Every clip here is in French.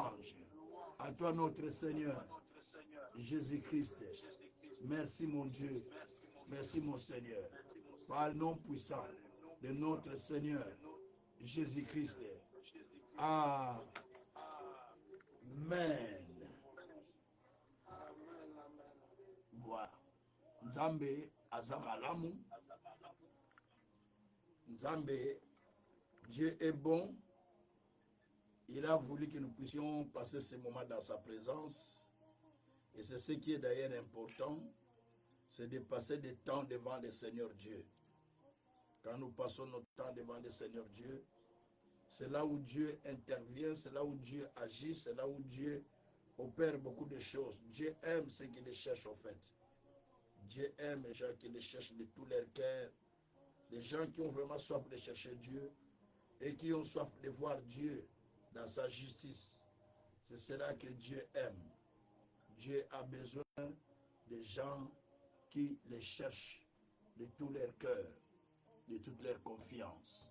louange à toi notre Seigneur, Jésus-Christ. Merci mon Dieu, merci mon Seigneur, par le nom puissant de notre Seigneur, Jésus-Christ. Amen. Voilà. Nzambe azamalamu. Nzambe, Dieu est bon. Il a voulu que nous puissions passer ce moment dans sa présence. Et c'est ce qui est d'ailleurs important, c'est de passer des temps devant le Seigneur Dieu. Quand nous passons notre temps devant le Seigneur Dieu, c'est là où Dieu intervient, c'est là où Dieu agit, c'est là où Dieu opère beaucoup de choses. Dieu aime ceux qui le cherchent en fait. Dieu aime les gens qui le cherchent de tout leur cœur, les gens qui ont vraiment soif de chercher Dieu et qui ont soif de voir Dieu dans sa justice. C'est cela que Dieu aime. Dieu a besoin des gens qui les cherchent de tout leur cœur, de toute leur confiance.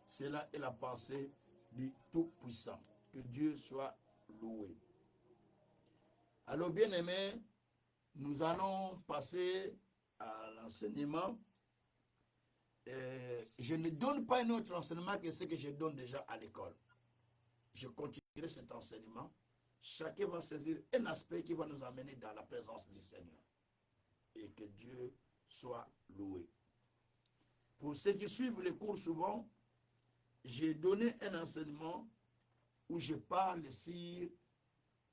Cela est la pensée du Tout-Puissant. Que Dieu soit loué. Alors, bien-aimés, nous allons passer à l'enseignement. Je ne donne pas un autre enseignement que ce que je donne déjà à l'école. Je continuerai cet enseignement. Chacun va saisir un aspect qui va nous amener dans la présence du Seigneur. Et que Dieu soit loué. Pour ceux qui suivent les cours souvent, j'ai donné un enseignement où je parle sur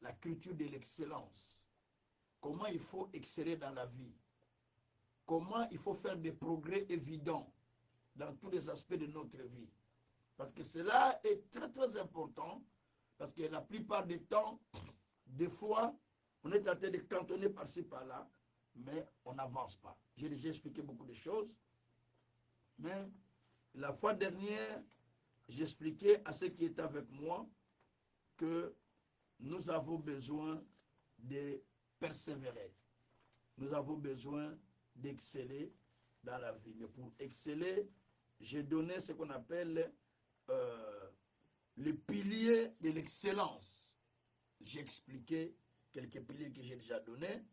la culture de l'excellence. Comment il faut exceller dans la vie. Comment il faut faire des progrès évidents dans tous les aspects de notre vie. Parce que cela est très très important. Parce que la plupart du temps, des fois, on est tenté de cantonner par-ci par-là, mais on n'avance pas. J'ai déjà expliqué beaucoup de choses. Mais la fois dernière, j'expliquais à ceux qui étaient avec moi que nous avons besoin de persévérer. Nous avons besoin d'exceller dans la vie. Mais pour exceller, j'ai donné ce qu'on appelle le pilier de l'excellence. J'ai expliqué quelques piliers que j'ai déjà donnés.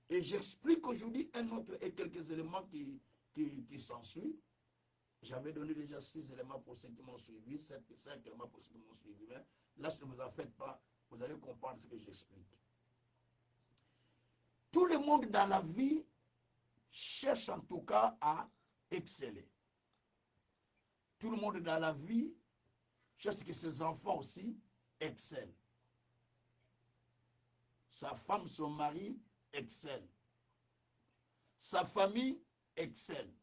Et j'explique aujourd'hui un autre et quelques éléments qui s'ensuivent. J'avais donné déjà 6 éléments pour ceux qui m'ont suivi, 5 éléments pour ceux qui m'ont suivi. Mais là, si ne vous en faites pas, vous allez comprendre ce que j'explique. Tout le monde dans la vie cherche en tout cas à exceller. Tout le monde dans la vie cherche que ses enfants aussi excellent. Sa femme, son mari excelle. Sa famille excelle.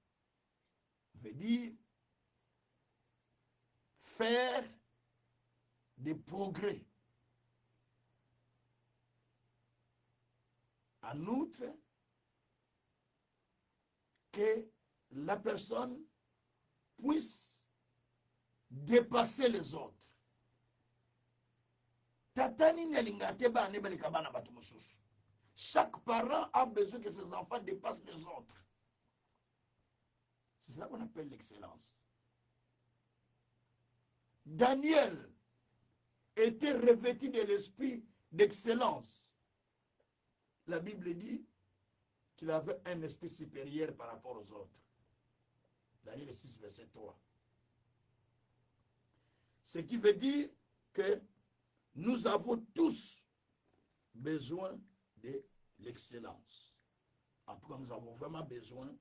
Veut dire faire des progrès. En outre, que la personne puisse dépasser les autres. Chaque parent a besoin que ses enfants dépassent les autres. C'est ça qu'on appelle l'excellence. Daniel était revêtu de l'esprit d'excellence. La Bible dit qu'il avait un esprit supérieur par rapport aux autres. Daniel 6, verset 3. Ce qui veut dire que nous avons tous besoin de l'excellence. En tout cas, nous avons vraiment besoin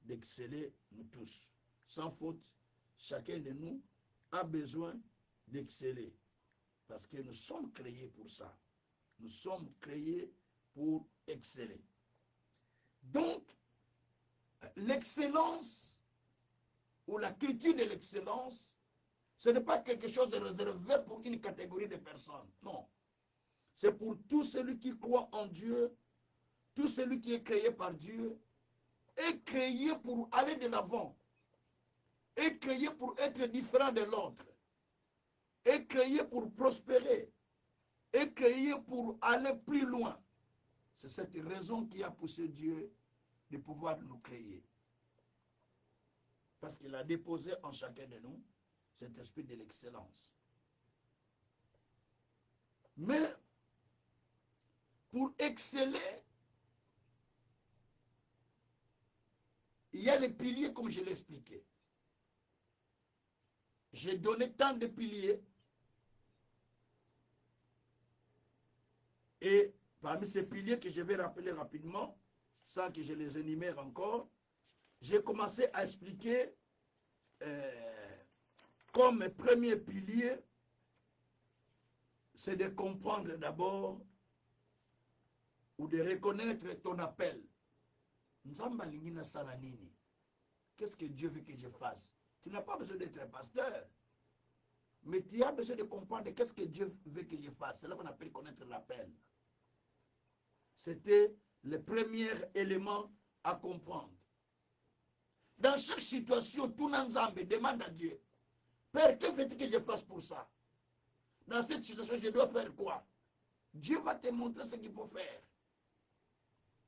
d'exceller, nous tous. Sans faute, chacun de nous a besoin d'exceller. Parce que nous sommes créés pour ça. Nous sommes créés pour exceller. Donc, l'excellence ou la culture de l'excellence, ce n'est pas quelque chose de réservé pour une catégorie de personnes. Non. C'est pour tout celui qui croit en Dieu, tout celui qui est créé par Dieu, est créé pour aller de l'avant, est créé pour être différent de l'autre, est créé pour prospérer, est créé pour aller plus loin. C'est cette raison qui a poussé Dieu de pouvoir nous créer. Parce qu'il a déposé en chacun de nous cet esprit de l'excellence. Mais pour exceller, il y a les piliers comme je l'ai expliqué. J'ai donné tant de piliers. Et parmi ces piliers que je vais rappeler rapidement, sans que je les énumère encore, j'ai commencé à expliquer comme premier pilier, c'est de comprendre d'abord ou de reconnaître ton appel. Qu'est-ce que Dieu veut que je fasse? Tu n'as pas besoin d'être un pasteur, mais tu as besoin de comprendre qu'est-ce que Dieu veut que je fasse. C'est là qu'on appelle connaître l'appel. C'était le premier élément à comprendre. Dans chaque situation, tout Nzambe demande à Dieu, Père, que veux-tu que je fasse pour ça? Dans cette situation, je dois faire quoi? Dieu va te montrer ce qu'il faut faire.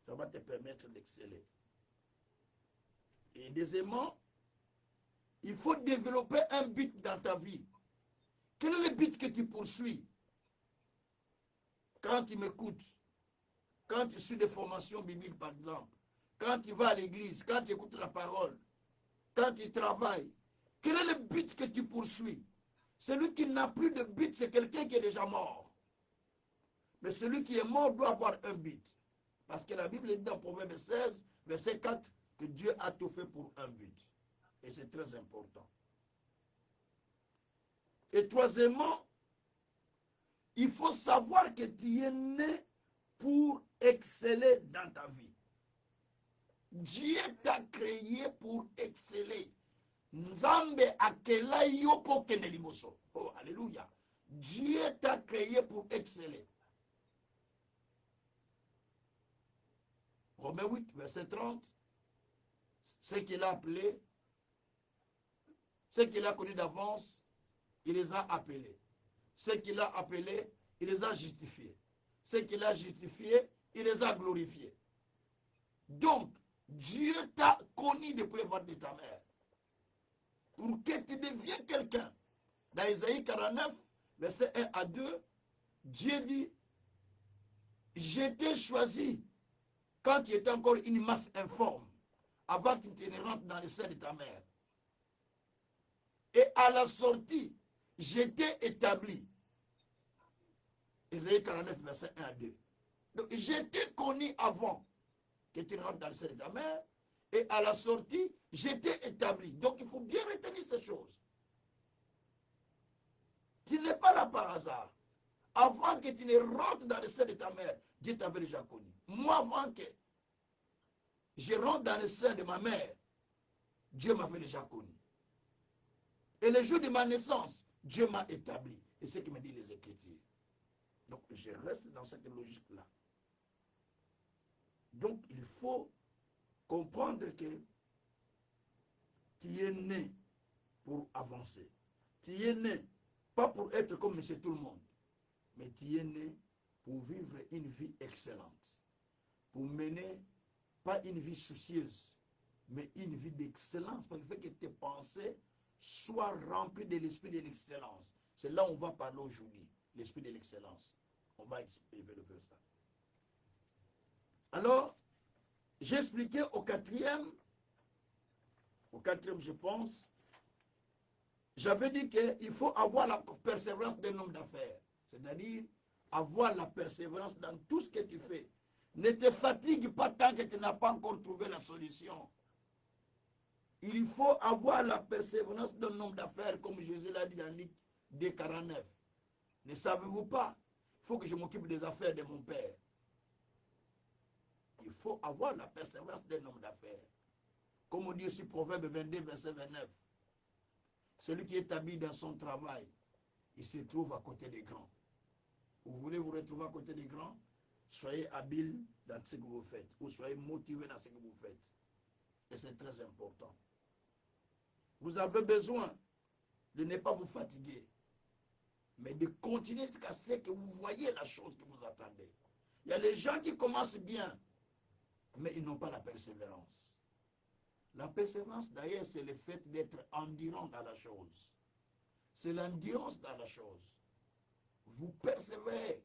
Ça va te permettre d'exceller. Et deuxièmement, il faut développer un but dans ta vie. Quel est le but que tu poursuis? Quand tu m'écoutes, quand tu suis des formations bibliques par exemple, quand tu vas à l'église, quand tu écoutes la parole, quand tu travailles, quel est le but que tu poursuis? Celui qui n'a plus de but, c'est quelqu'un qui est déjà mort. Mais celui qui est mort doit avoir un but. Parce que la Bible dit dans Proverbe 16, verset 4, que Dieu a tout fait pour un but. Et c'est très important. Et troisièmement, il faut savoir que tu es né pour exceller dans ta vie. Dieu t'a créé pour exceller. Nzambe akela yo po kende liboso. Oh, alléluia. Dieu t'a créé pour exceller. Romains 8, verset 30. Ce qu'il a appelé, ce qu'il a connu d'avance, il les a appelés. Ce qu'il a appelés, il les a justifiés. Ce qu'il a justifiés, il les a glorifiés. Donc, Dieu t'a connu depuis le ventre de ta mère. Pour que tu deviennes quelqu'un. Dans Isaïe 49, verset 1 à 2, Dieu dit, je t'ai choisi quand tu étais encore une masse informe, avant que tu ne rentres dans le sein de ta mère. Et à la sortie, je t'ai établi. Isaïe 49, verset 1 à 2. Donc, je t'ai connu avant que tu rentres dans le sein de ta mère. Et à la sortie, je t'ai établi. Donc, il faut bien retenir ces choses. Tu n'es pas là par hasard. Avant que tu ne rentres dans le sein de ta mère, Dieu t'avait déjà connu. Moi, avant que je rentre dans le sein de ma mère, Dieu m'avait déjà connu. Et le jour de ma naissance, Dieu m'a établi. Et c'est ce que me dit les Écritures. Donc, je reste dans cette logique-là. Donc, il faut comprendre que tu es né pour avancer. Tu es né, pas pour être comme monsieur tout le monde, mais tu es né pour vivre une vie excellente. Pour mener, pas une vie soucieuse, mais une vie d'excellence. Parce qu'il faut que tes pensées soient remplies de l'esprit de l'excellence. C'est là où on va parler aujourd'hui, l'esprit de l'excellence. On va développer ça. Alors, j'ai expliqué au quatrième, je pense, j'avais dit qu'il faut avoir la persévérance d'un homme d'affaires. C'est-à-dire avoir la persévérance dans tout ce que tu fais. Ne te fatigue pas tant que tu n'as pas encore trouvé la solution. Il faut avoir la persévérance d'un homme d'affaires, comme Jésus l'a dit dans Luc 2,49. Ne savez-vous pas? Il faut que je m'occupe des affaires de mon Père. Il faut avoir la persévérance d'un homme d'affaires. Comme on dit aussi Proverbe 22, verset 29. Celui qui est établi dans son travail, il se trouve à côté des grands. Vous voulez vous retrouver à côté des grands? Soyez habile dans ce que vous faites, ou soyez motivé dans ce que vous faites. Et c'est très important. Vous avez besoin de ne pas vous fatiguer, mais de continuer jusqu'à ce que vous voyez la chose que vous attendez. Il y a les gens qui commencent bien, mais ils n'ont pas la persévérance. La persévérance, d'ailleurs, c'est le fait d'être endurant dans la chose. C'est l'endurance dans la chose. vous persévérez.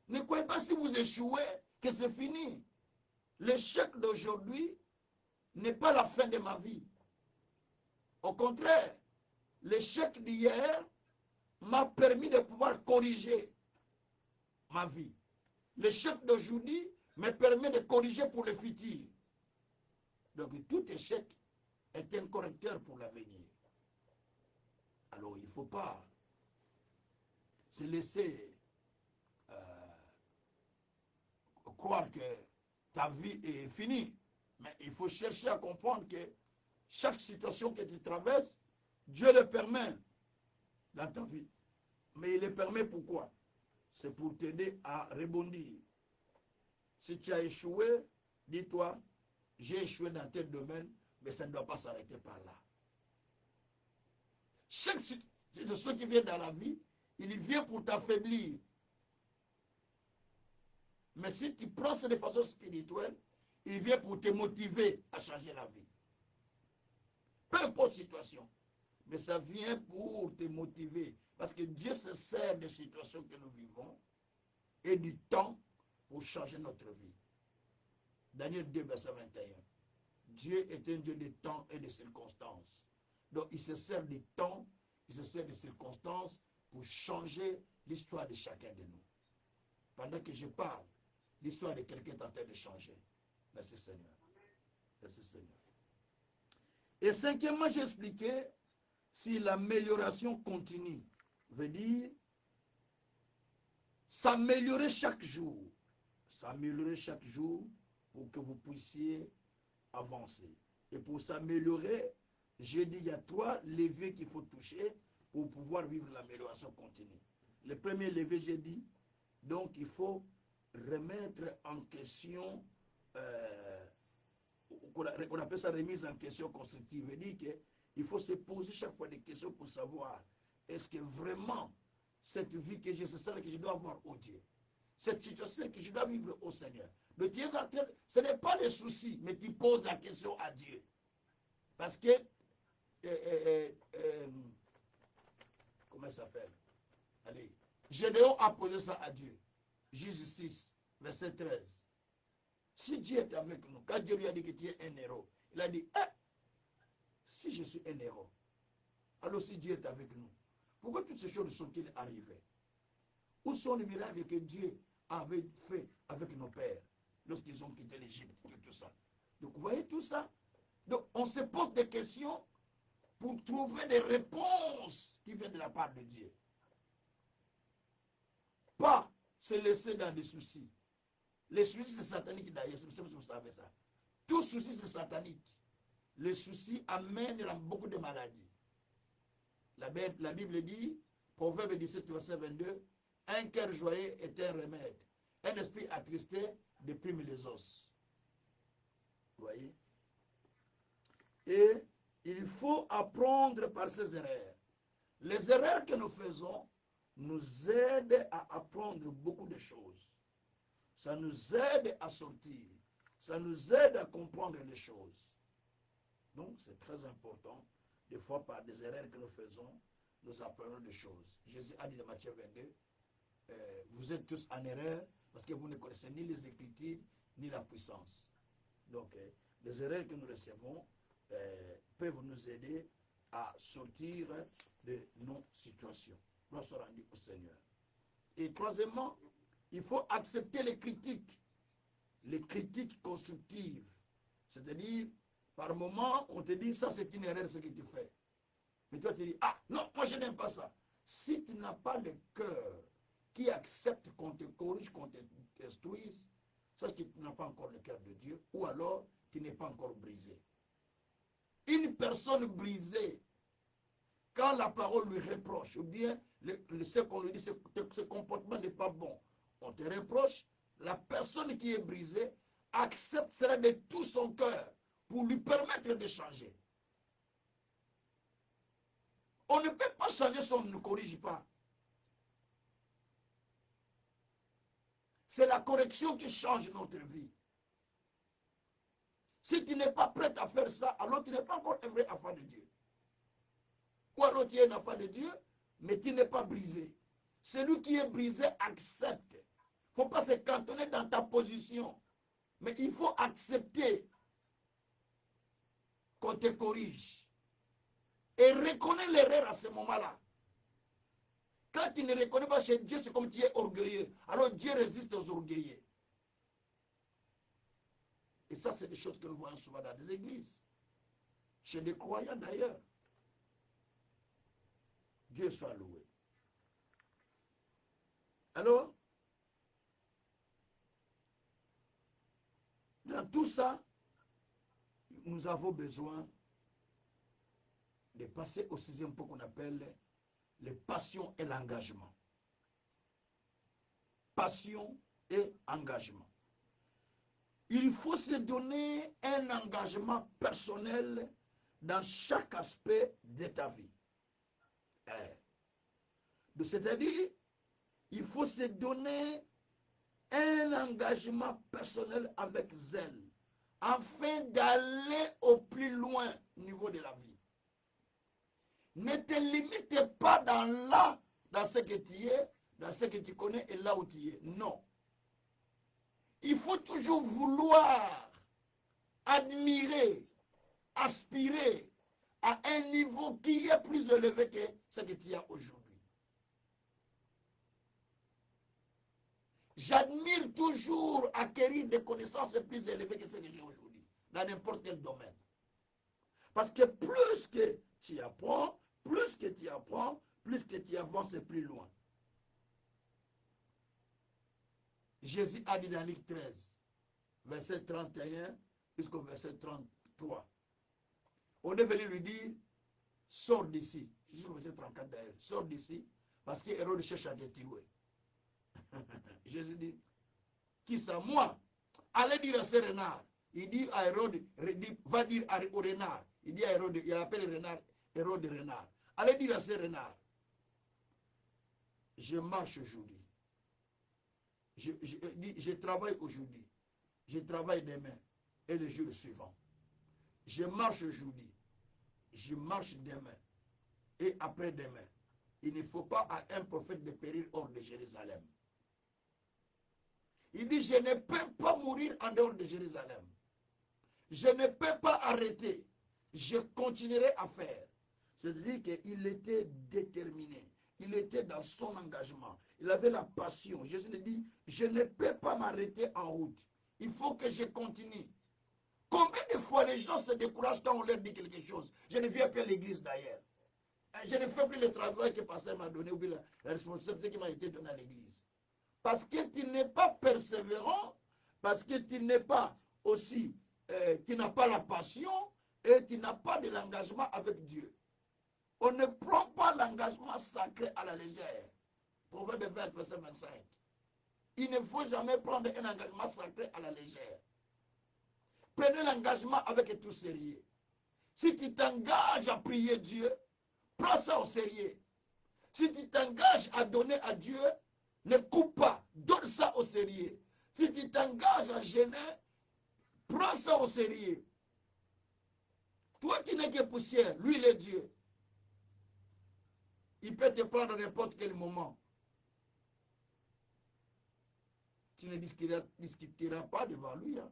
Ne croyez pas si vous échouez que c'est fini. L'échec d'aujourd'hui n'est pas la fin de ma vie. Au contraire, l'échec d'hier m'a permis de pouvoir corriger ma vie. L'échec d'aujourd'hui me permet de corriger pour le futur. Donc tout échec est un correcteur pour l'avenir. Alors il ne faut pas se laisser croire que ta vie est finie. Mais il faut chercher à comprendre que chaque situation que tu traverses, Dieu le permet dans ta vie. Mais il le permet pourquoi? C'est pour t'aider à rebondir. Si tu as échoué, dis-toi, j'ai échoué dans tel domaine, mais ça ne doit pas s'arrêter par là. Chaque situation qui vient dans la vie, il vient pour t'affaiblir. Mais si tu prends ça de façon spirituelle, il vient pour te motiver à changer la vie. Peu importe la situation. Mais ça vient pour te motiver. Parce que Dieu se sert des situations que nous vivons et du temps pour changer notre vie. Daniel 2, verset 21. Dieu est un Dieu de temps et de circonstances. Donc il se sert du temps, il se sert des circonstances pour changer l'histoire de chacun de nous. Pendant que je parle, l'histoire de quelqu'un est en train de changer. Merci Seigneur. Merci Seigneur. Et cinquièmement, j'ai expliqué si l'amélioration continue veut dire s'améliorer chaque jour. S'améliorer chaque jour pour que vous puissiez avancer. Et pour s'améliorer, j'ai dit il y a 3 leviers qu'il faut toucher pour pouvoir vivre l'amélioration continue. Le premier levier, j'ai dit, donc il faut remettre en question, on appelle ça remise en question constructive, veut dire qu'il faut se poser chaque fois des questions pour savoir est-ce que vraiment cette vie que j'ai, c'est celle que je dois avoir au Dieu. Cette situation que je dois vivre au Seigneur. Le Dieu est en train, ce n'est pas les soucis, mais tu poses la question à Dieu. Parce que, comment il s'appelle? Allez, Gédéon a posé ça à Dieu. Juge 6, verset 13. Si Dieu est avec nous, quand Dieu lui a dit que tu es un héros, il a dit, si je suis un héros, alors si Dieu est avec nous, pourquoi toutes ces choses sont-ils arrivées? Où sont les miracles que Dieu avait fait avec nos pères lorsqu'ils ont quitté l'Égypte, tout ça? Donc vous voyez tout ça? Donc on se pose des questions pour trouver des réponses qui viennent de la part de Dieu. Pas se laisser dans des soucis. Les soucis, c'est satanique d'ailleurs, c'est pour ça que vous savez ça. Tout souci, c'est satanique. Les soucis amènent beaucoup de maladies. La Bible dit, Proverbe 17, verset 22, un cœur joyeux est un remède. Un esprit attristé déprime les os. Vous voyez? Et il faut apprendre par ces erreurs. Les erreurs que nous faisons nous aident à apprendre beaucoup de choses. Ça nous aide à sortir. Ça nous aide à comprendre les choses. Donc, c'est très important. Des fois, par des erreurs que nous faisons, nous apprenons des choses. Jésus a dit dans Matthieu 22, vous êtes tous en erreur parce que vous ne connaissez ni les Écritures, ni la puissance. Donc, les erreurs que nous recevons peuvent nous aider à sortir de nos situations. Gloire soit rendue au Seigneur. Et troisièmement, il faut accepter les critiques constructives. C'est-à-dire, par moment, on te dit, ça c'est une erreur ce que tu fais. Mais toi tu dis, ah non, moi je n'aime pas ça. Si tu n'as pas le cœur qui accepte qu'on te corrige, qu'on t'instruise, sache que tu n'as pas encore le cœur de Dieu, ou alors tu n'es pas encore brisé. Une personne brisée, quand la parole lui reproche, ou bien ce qu'on lui dit, ce comportement n'est pas bon, on te reproche, la personne qui est brisée accepte cela de tout son cœur pour lui permettre de changer. On ne peut pas changer si on ne corrige pas. C'est la correction qui change notre vie. Si tu n'es pas prêt à faire ça, alors tu n'es pas encore un vrai enfant de Dieu. Ou alors tu es un enfant de Dieu, mais tu n'es pas brisé. Celui qui est brisé accepte. Il ne faut pas se cantonner dans ta position. Mais il faut accepter qu'on te corrige. Et reconnaître l'erreur à ce moment-là. Quand tu ne reconnais pas chez Dieu, c'est comme tu es orgueilleux. Alors Dieu résiste aux orgueilleux. Et ça, c'est des choses que nous voyons souvent dans des églises. Chez des croyants d'ailleurs. Dieu soit loué. Alors, dans tout ça, nous avons besoin de passer au sixième point qu'on appelle les passions et l'engagement. Passion et engagement. Il faut se donner un engagement personnel dans chaque aspect de ta vie. C'est-à-dire, il faut se donner un engagement personnel avec zèle, afin d'aller au plus loin au niveau de la vie. Ne te limite pas dans ce que tu es, dans ce que tu connais et là où tu es. Non. Il faut toujours vouloir admirer, aspirer à un niveau qui est plus élevé que ce que tu as aujourd'hui. J'admire toujours acquérir des connaissances plus élevées que ce que j'ai aujourd'hui, dans n'importe quel domaine. Parce que plus que tu apprends, plus que tu avances plus loin. Jésus a dit dans Luc 13, verset 31 jusqu'au verset 33. On est venu lui dire, sors d'ici. Jusqu'au verset 34 d'ailleurs, sors d'ici, parce que Hérode cherche à te tuer. Jésus dit, qui ça? Moi? Allez dire à ce renard. Il dit à Hérode, va dire au renard. Il dit à Hérode, il appelle le renard, Hérode renard. Allez dire à ce renard, je marche aujourd'hui. Je travaille aujourd'hui. Je travaille demain et le jour suivant. Je marche aujourd'hui. Je marche demain et après-demain. Il ne faut pas à un prophète de périr hors de Jérusalem. Il dit, je ne peux pas mourir en dehors de Jérusalem. Je ne peux pas arrêter. Je continuerai à faire. C'est-à-dire qu'il était déterminé. Il était dans son engagement. Il avait la passion. Jésus lui dit, je ne peux pas m'arrêter en route. Il faut que je continue. Combien de fois les gens se découragent quand on leur dit quelque chose? Je ne viens plus à l'église d'ailleurs. Je ne fais plus le travail que le pasteur m'a donné ou bien la responsabilité qui m'a été donnée à l'église. Parce que tu n'es pas persévérant, parce que tu n'es pas aussi, tu n'as pas la passion et tu n'as pas de l'engagement avec Dieu. On ne prend pas l'engagement sacré à la légère. Proverbe 20, verset 25. Il ne faut jamais prendre un engagement sacré à la légère. Prenez l'engagement avec tout sérieux. Si tu t'engages à prier Dieu, prends ça au sérieux. Si tu t'engages à donner à Dieu, ne coupe pas, donne ça au sérieux. Si tu t'engages à jeûner, prends ça au sérieux. Toi, tu n'es que poussière, lui, il est Dieu. Il peut te prendre à n'importe quel moment. Tu ne discuteras pas devant lui. Hein.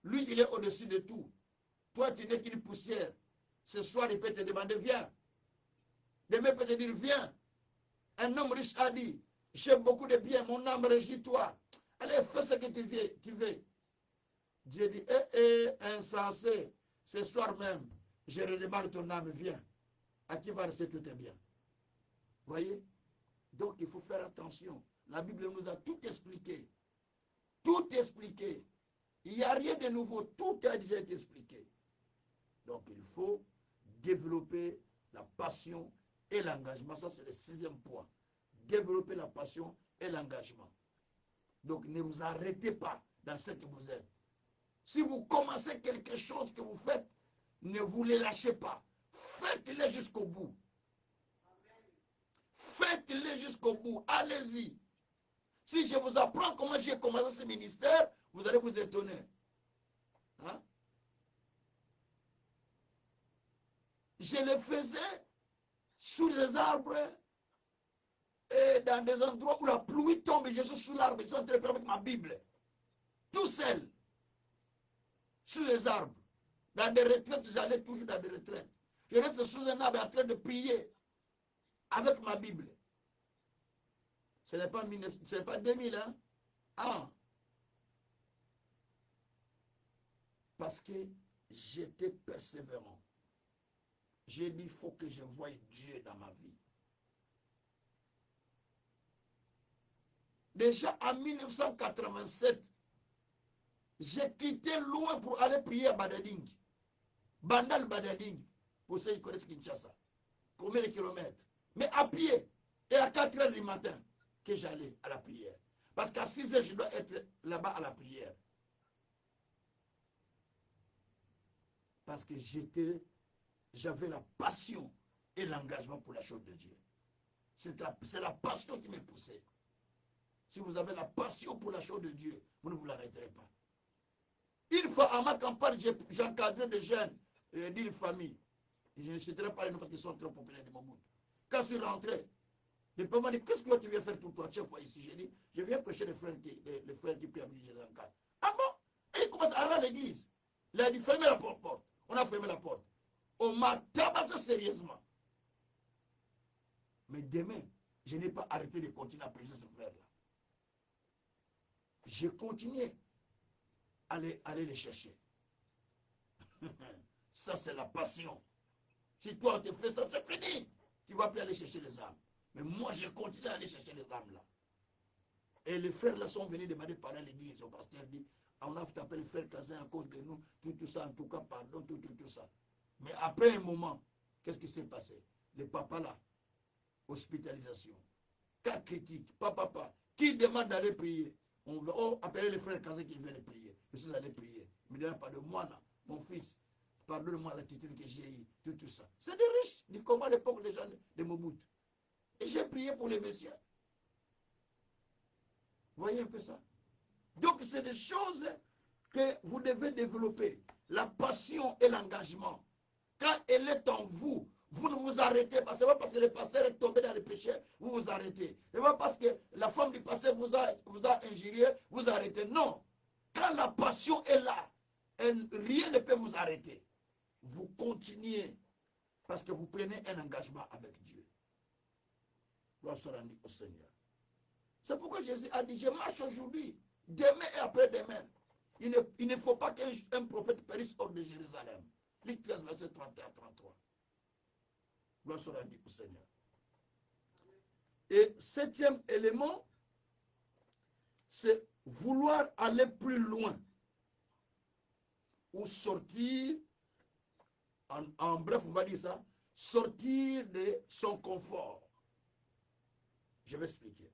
Lui, il est au-dessus de tout. Toi, tu n'es qu'une poussière. Ce soir, il peut te demander, viens. Demain, il peut te dire, viens. Un homme riche a dit, j'ai beaucoup de biens, mon âme réjouis-toi. Allez, fais ce que tu veux. Dieu dit, insensé, ce soir même, je redemande ton âme, viens. À qui va rester tous tes biens? Voyez? Donc, il faut faire attention. La Bible nous a tout expliqué. Tout expliqué. Il n'y a rien de nouveau. Tout a déjà été expliqué. Donc, il faut développer la passion et l'engagement. Ça, c'est le sixième point. Développer la passion et l'engagement. Donc, ne vous arrêtez pas dans ce que vous êtes. Si vous commencez quelque chose que vous faites, ne vous le lâchez pas. Faites-le jusqu'au bout. Faites-le jusqu'au bout. Allez-y. Si je vous apprends comment j'ai commencé ce ministère, vous allez vous étonner. Hein? Je le faisais sous les arbres, et dans des endroits où la pluie tombe, je suis sous l'arbre, je suis en train de faire avec ma Bible. Tout seul, sous les arbres. Dans des retraites, j'allais toujours dans des retraites. Je reste sous un arbre en train de prier avec ma Bible. Ce n'est pas, pas 2000, hein? Ah. Parce que j'étais persévérant. J'ai dit, il faut que je voie Dieu dans ma vie. Déjà en 1987, j'ai quitté loin pour aller prier à Badading. Bandal Badading. Pour ceux qui connaissent Kinshasa. Combien de kilomètres? Mais à pied. Et à 4 heures du matin que j'allais à la prière. Parce qu'à 6 heures, je dois être là-bas à la prière. Parce que j'avais la passion et l'engagement pour la chose de Dieu. C'est la passion qui me poussait. Si vous avez la passion pour la chose de Dieu, vous ne vous l'arrêterez pas. Une fois à ma campagne, j'encadrais des jeunes d'une famille. Je ne citerai pas les noms parce qu'ils sont trop populaires de Mobutu. Quand je suis rentré, le père m'a dit, qu'est-ce que tu viens faire tout toi, chef, ici? J'ai dit, je viens prêcher les frères qui prient avec Jésus en cas. Ah bon? Et il commence à aller à l'église. Il a dit, fermez la porte. On a fermé la porte. On m'a tabassé sérieusement. Mais demain, je n'ai pas arrêté de continuer à prêcher ce frère-là. J'ai continué à aller les chercher. Ça, c'est la passion. Si toi, on te fait ça, c'est fini. Tu ne vas plus aller chercher les âmes. Mais moi, j'ai continué à aller chercher les âmes là. Et les frères là sont venus demander par l'église. Le pasteur dit, on a tapé les frères Kazin à cause de nous, tout ça, en tout cas, pardon, tout ça. Mais après un moment, qu'est-ce qui s'est passé? Le papa là, hospitalisation. Cas critique, papa, qui demande d'aller prier? On va appeler les frères Kazin qui viennent prier. Je suis allé prier. Mais il n'y a pas de moi là, mon fils. Pardonne-moi l'attitude que j'ai eue, tout ça. C'est des riches, du combat de l'époque des gens de Mobutu. Et j'ai prié pour les messieurs. Voyez un peu ça? Donc, c'est des choses que vous devez développer. La passion et l'engagement. Quand elle est en vous, vous ne vous arrêtez pas. Ce n'est pas parce que le pasteur est tombé dans le péché, vous vous arrêtez. Ce n'est pas parce que la femme du pasteur vous a injurié, vous arrêtez. Non. Quand la passion est là, rien ne peut vous arrêter. Vous continuez parce que vous prenez un engagement avec Dieu. Gloire soit rendue au Seigneur. C'est pourquoi Jésus a dit, je marche aujourd'hui, demain et après-demain. Il ne faut pas qu'un prophète périsse hors de Jérusalem. Luc 13, verset 31 à 33. Gloire soit rendue au Seigneur. Et septième élément, c'est vouloir aller plus loin. Ou sortir, en bref, on va dire ça, sortir de son confort. Je vais expliquer.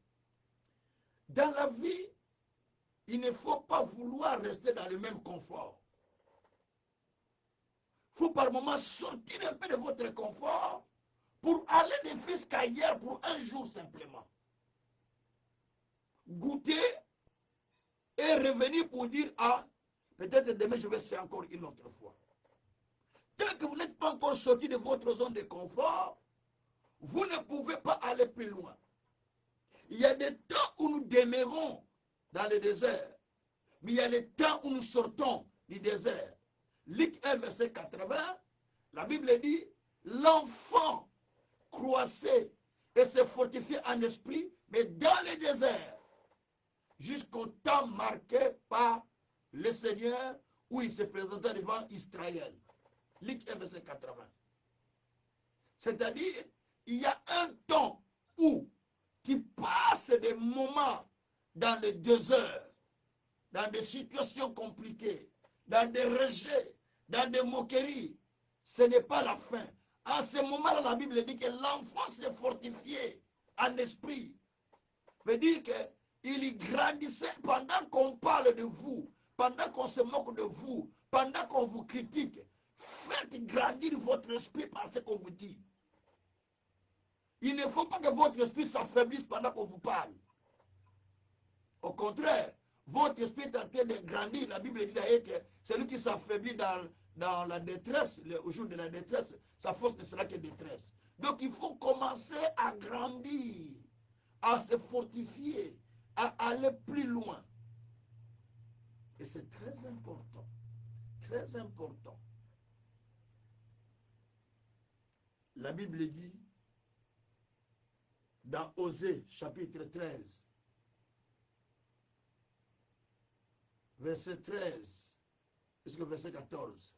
Dans la vie, il ne faut pas vouloir rester dans le même confort. Il faut par moment sortir un peu de votre confort pour aller ne fût-ce qu'ailleurs pour un jour simplement. Goûter et revenir pour dire, ah, peut-être demain je vais essayer encore une autre fois. Tant que vous n'êtes pas encore sorti de votre zone de confort, vous ne pouvez pas aller plus loin. Il y a des temps où nous demeurons dans le désert, mais il y a des temps où nous sortons du désert. Luc 1, verset 80, la Bible dit, l'enfant croissait et se fortifiait en esprit, mais dans le désert, jusqu'au temps marqué par le Seigneur, où il se présentait devant Israël. Luc 1, verset 80. C'est-à-dire, il y a un temps où tu passes des moments dans le désert, dans des situations compliquées, dans des rejets, dans des moqueries. Ce n'est pas la fin. À ce moment-là, la Bible dit que l'enfant s'est fortifié en esprit. Ça veut dire qu'il grandissait pendant qu'on parle de vous, pendant qu'on se moque de vous, pendant qu'on vous critique. Faites grandir votre esprit par ce qu'on vous dit. Il ne faut pas que votre esprit s'affaiblisse pendant qu'on vous parle. Au contraire, votre esprit est en train de grandir. La Bible dit d'ailleurs que celui qui s'affaiblit dans la détresse, au jour de la détresse, sa force ne sera que détresse. Donc il faut commencer à grandir, à se fortifier, à aller plus loin. Et c'est très important, très important. La Bible dit, dans Osée, chapitre 13, verset 13, jusqu'au verset 14,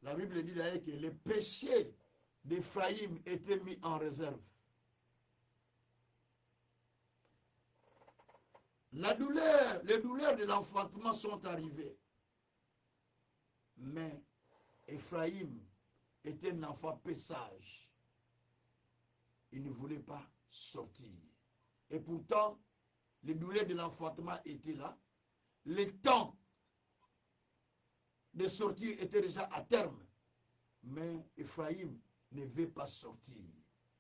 la Bible dit d'ailleurs que les péchés d'Éphraïm étaient mis en réserve. Les douleurs de l'enfantement sont arrivées. Mais Éphraïm était un enfant peu sage. Il ne voulait pas sortir. Et pourtant, les douleurs de l'enfantement étaient là. Le temps de sortir était déjà à terme. Mais Éphraïm ne veut pas sortir.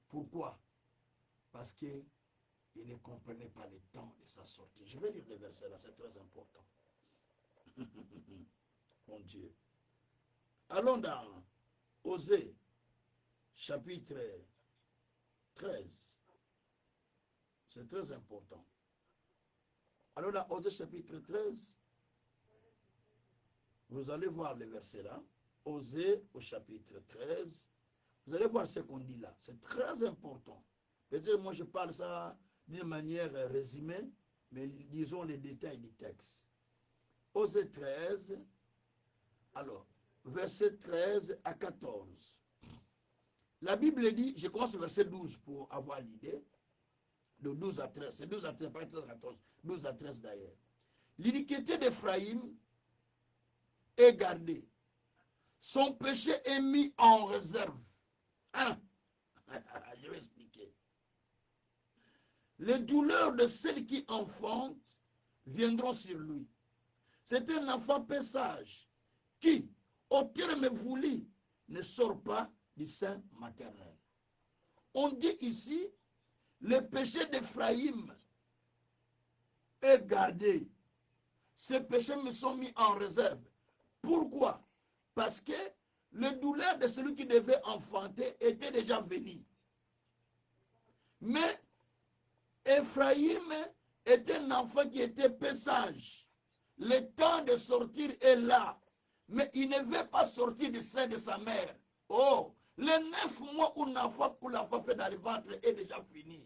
Pourquoi? Parce qu'il ne comprenait pas le temps de sa sortie. Je vais lire le verset là, c'est très important. Mon Dieu. Allons dans Osée, chapitre 13. C'est très important. Alors dans Osée, chapitre 13, vous allez voir le verset là. Osée au chapitre 13. Vous allez voir ce qu'on dit là. C'est très important. Peut-être moi je parle ça d'une manière résumée, mais disons les détails du texte. Osée 13, alors, verset 13 à 14. La Bible dit, je commence au verset 12 pour avoir l'idée, de 12 à 13, c'est 12 à 13, pas 13 à 14, 12 à 13 d'ailleurs. L'iniquité d'Éphraïm est gardée, son péché est mis en réserve. Hein? Je vais expliquer. Les douleurs de celles qui enfantent viendront sur lui. C'est un enfant peu sage qui, au terme voulu, ne sort pas du sein maternel. On dit ici, le péché d'Éphraïm est gardé. Ces péchés me sont mis en réserve. Pourquoi? Parce que les douleurs de celui qui devait enfanter étaient déjà venues. Mais Éphraïm est un enfant qui était peu sage. Le temps de sortir est là. Mais il ne veut pas sortir du sein de sa mère. Oh, les 9 mois où l'enfant fait dans le ventre est déjà fini.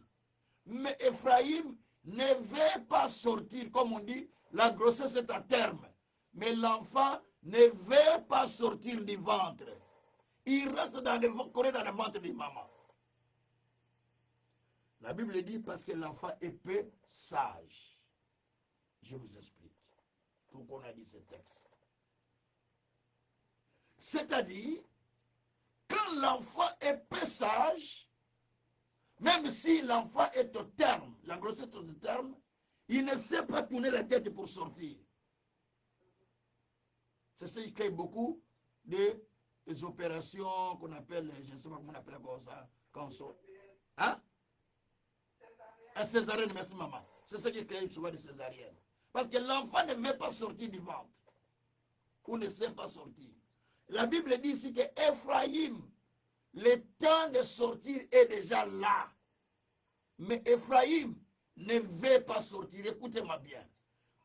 Mais Éphraïm ne veut pas sortir, comme on dit, la grossesse est à terme. Mais l'enfant ne veut pas sortir du ventre. Il reste dans le ventre de maman. La Bible dit parce que l'enfant est peu sage. Je vous explique pourquoi on a dit ce texte. C'est-à-dire, quand l'enfant est peu sage, même si l'enfant est au terme, la grossesse est au terme, il ne sait pas tourner la tête pour sortir. C'est ce qui crée beaucoup des opérations qu'on appelle, je ne sais pas comment on appelle ça, quand on sort. Hein? Un césarienne, merci maman. C'est ce qui crée souvent des césariennes. Parce que l'enfant ne veut pas sortir du ventre. Ou ne sait pas sortir. La Bible dit ici que Éphraïm, le temps de sortir est déjà là. Mais Éphraïm ne veut pas sortir. Écoutez-moi bien.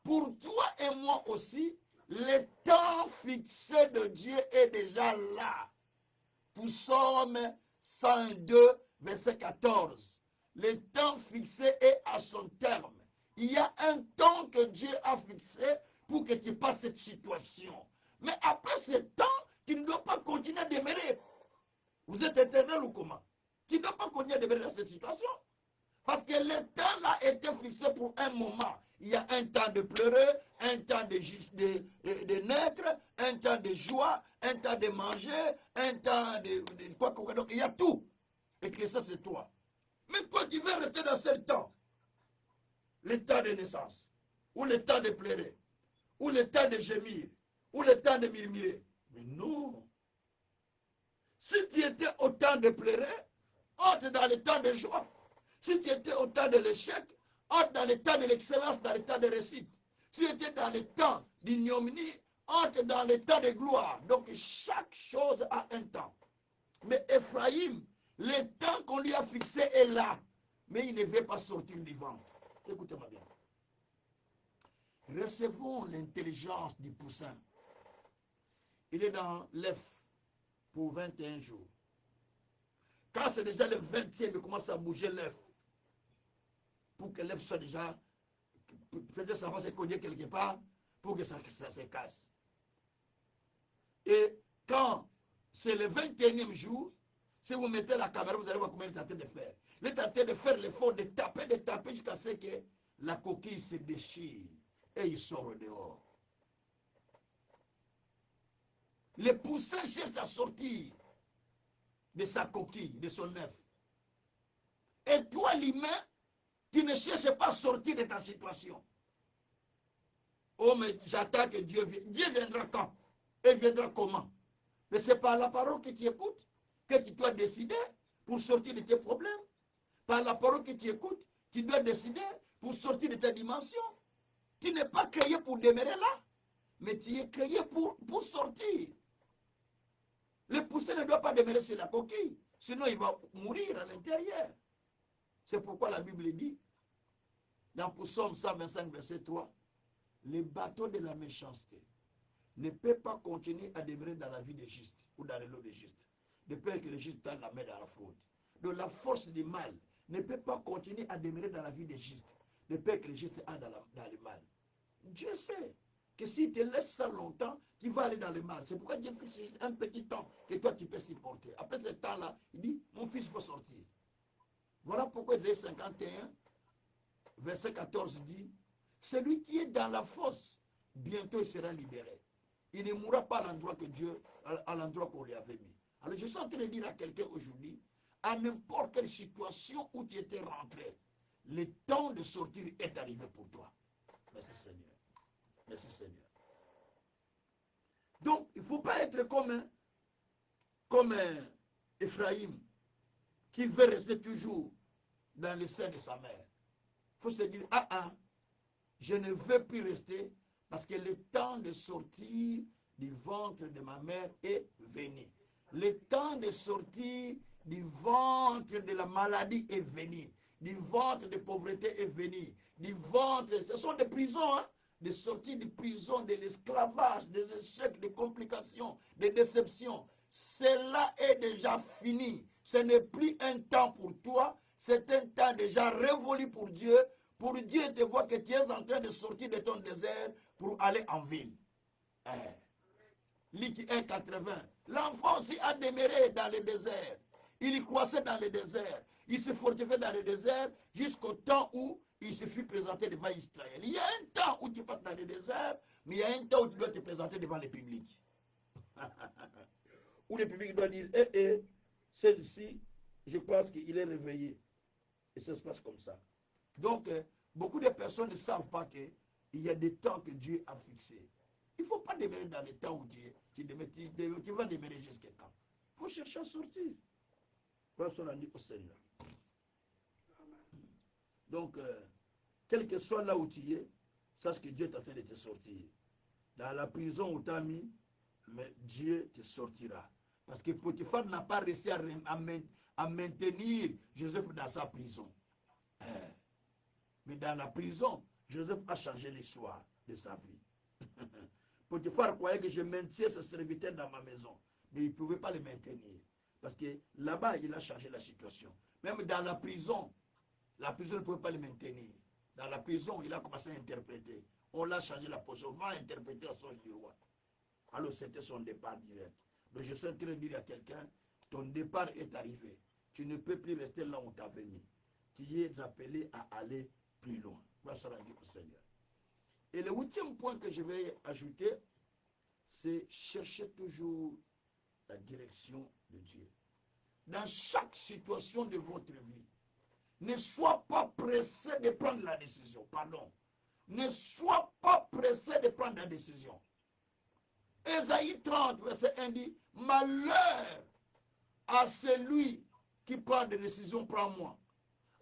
Pour toi et moi aussi, le temps fixé de Dieu est déjà là. Pour Psaume 102, verset 14. Le temps fixé est à son terme. Il y a un temps que Dieu a fixé pour que tu passes cette situation. Mais après ce temps, tu ne dois pas continuer à demeurer. Vous êtes éternel ou comment? Tu ne dois pas continuer à demeurer dans cette situation. Parce que le temps là été fixé pour un moment. Il y a un temps de pleurer, un temps de naître, un temps de joie, un temps de manger, un temps de quoi que donc il y a tout. Et que ça c'est toi. Mais quand tu veux rester dans ce temps, le temps de naissance, ou le temps de pleurer, ou le temps de gémir, ou le temps de murmurer. Mais non. Si tu étais au temps de pleurer, entre dans le temps de joie. Si tu étais au temps de l'échec, entre dans le temps de l'excellence, dans le temps de réussite. Si tu étais dans le temps d'ignominie, entre dans le temps de gloire. Donc chaque chose a un temps. Mais Éphraïm Le temps qu'on lui a fixé est là, mais il ne veut pas sortir du ventre. Écoutez-moi bien. Recevons l'intelligence du poussin. Il est dans l'œuf pour 21 jours. Quand c'est déjà le 20e, il commence à bouger l'œuf. Pour que l'œuf soit déjà, peut-être ça va se cogner quelque part, pour que ça se casse. Et quand c'est le 21e jour, si vous mettez la caméra, vous allez voir comment il est en train de faire. Il est en train de faire l'effort de taper jusqu'à ce que la coquille se déchire et il sort dehors. Le poussin cherche à sortir de sa coquille, de son œuf. Et toi, l'humain, tu ne cherches pas à sortir de ta situation. Oh, mais j'attends que Dieu vienne. Dieu viendra quand? Et viendra comment? Mais c'est par la parole que tu écoutes que tu dois décider pour sortir de tes problèmes. Par la parole que tu écoutes, tu dois décider pour sortir de tes dimensions. Tu n'es pas créé pour demeurer là, mais tu es créé pour sortir. Le poussin ne doit pas demeurer sur la coquille, sinon il va mourir à l'intérieur. C'est pourquoi la Bible dit, dans Psaume 125, verset 3, le bateau de la méchanceté ne peut pas continuer à demeurer dans la vie des justes ou dans l'eau des justes, de peur que les justes tendent la main dans la faute. Donc la force du mal ne peut pas continuer à demeurer dans la vie des justes, de peur que les justes aillent dans le mal. Dieu sait que s'il te laisse ça longtemps, tu vas aller dans le mal. C'est pourquoi Dieu fait un petit temps que toi tu peux supporter. Après ce temps-là, il dit, mon fils peut sortir. Voilà pourquoi Ésaïe 51, verset 14 dit, celui qui est dans la fosse, bientôt il sera libéré. Il ne mourra pas à l'endroit que Dieu, à l'endroit qu'on lui avait mis. Alors je suis en train de dire à quelqu'un aujourd'hui, à n'importe quelle situation où tu étais rentré, le temps de sortir est arrivé pour toi. Merci Seigneur. Merci Seigneur. Donc, il ne faut pas être comme Ephraïm, qui veut rester toujours dans le sein de sa mère. Il faut se dire, je ne veux plus rester parce que le temps de sortir du ventre de ma mère est venu. Le temps de sortir du ventre de la maladie est venu. Du ventre de pauvreté est venu. Du ventre, ce sont des prisons, hein? De sortir de prison, de l'esclavage, des échecs, des complications, des déceptions. Cela est déjà fini. Ce n'est plus un temps pour toi, c'est un temps déjà révolu pour Dieu. Pour Dieu te voir que tu es en train de sortir de ton désert pour aller en ville. Luc 1,80. L'enfant aussi a demeuré dans le désert. Il croissait dans le désert. Il se fortifiait dans le désert jusqu'au temps où il se fut présenté devant Israël. Il y a un temps où tu passes dans le désert, mais il y a un temps où tu dois te présenter devant le public. Où le public doit dire, celle-ci, je pense qu'il est réveillé. Et ça se passe comme ça. Donc, beaucoup de personnes ne savent pas qu'il y a des temps que Dieu a fixés. Il ne faut pas demeurer dans les temps où tu vas demeurer jusqu'à quand. Il faut chercher à sortir. Voilà ce qu'on a dit au Seigneur. Donc, quel que soit là où tu es, sache que Dieu est en train de te sortir. Dans la prison où tu as mis, mais Dieu te sortira. Parce que Potiphar n'a pas réussi à maintenir Joseph dans sa prison. Mais dans la prison, Joseph a changé l'histoire de sa vie. Potiphar croyait que je maintiens ce serviteur dans ma maison. Mais il ne pouvait pas le maintenir. Parce que là-bas, il a changé la situation. Même dans la prison ne pouvait pas le maintenir. Dans la prison, il a commencé à interpréter. On l'a changé la position. On va interpréter la songe du roi. Alors c'était son départ direct. Donc je suis en train de dire à quelqu'un, ton départ est arrivé. Tu ne peux plus rester là où tu as venu. Tu es appelé à aller plus loin. Voilà ce qu'on dit au Seigneur. Et le 8e point que je vais ajouter, c'est chercher toujours la direction de Dieu. Dans chaque situation de votre vie, ne sois pas pressé de prendre la décision. Pardon. Ne sois pas pressé de prendre la décision. Ésaïe 30, verset 1 dit, malheur à celui qui prend des décisions, prends-moi.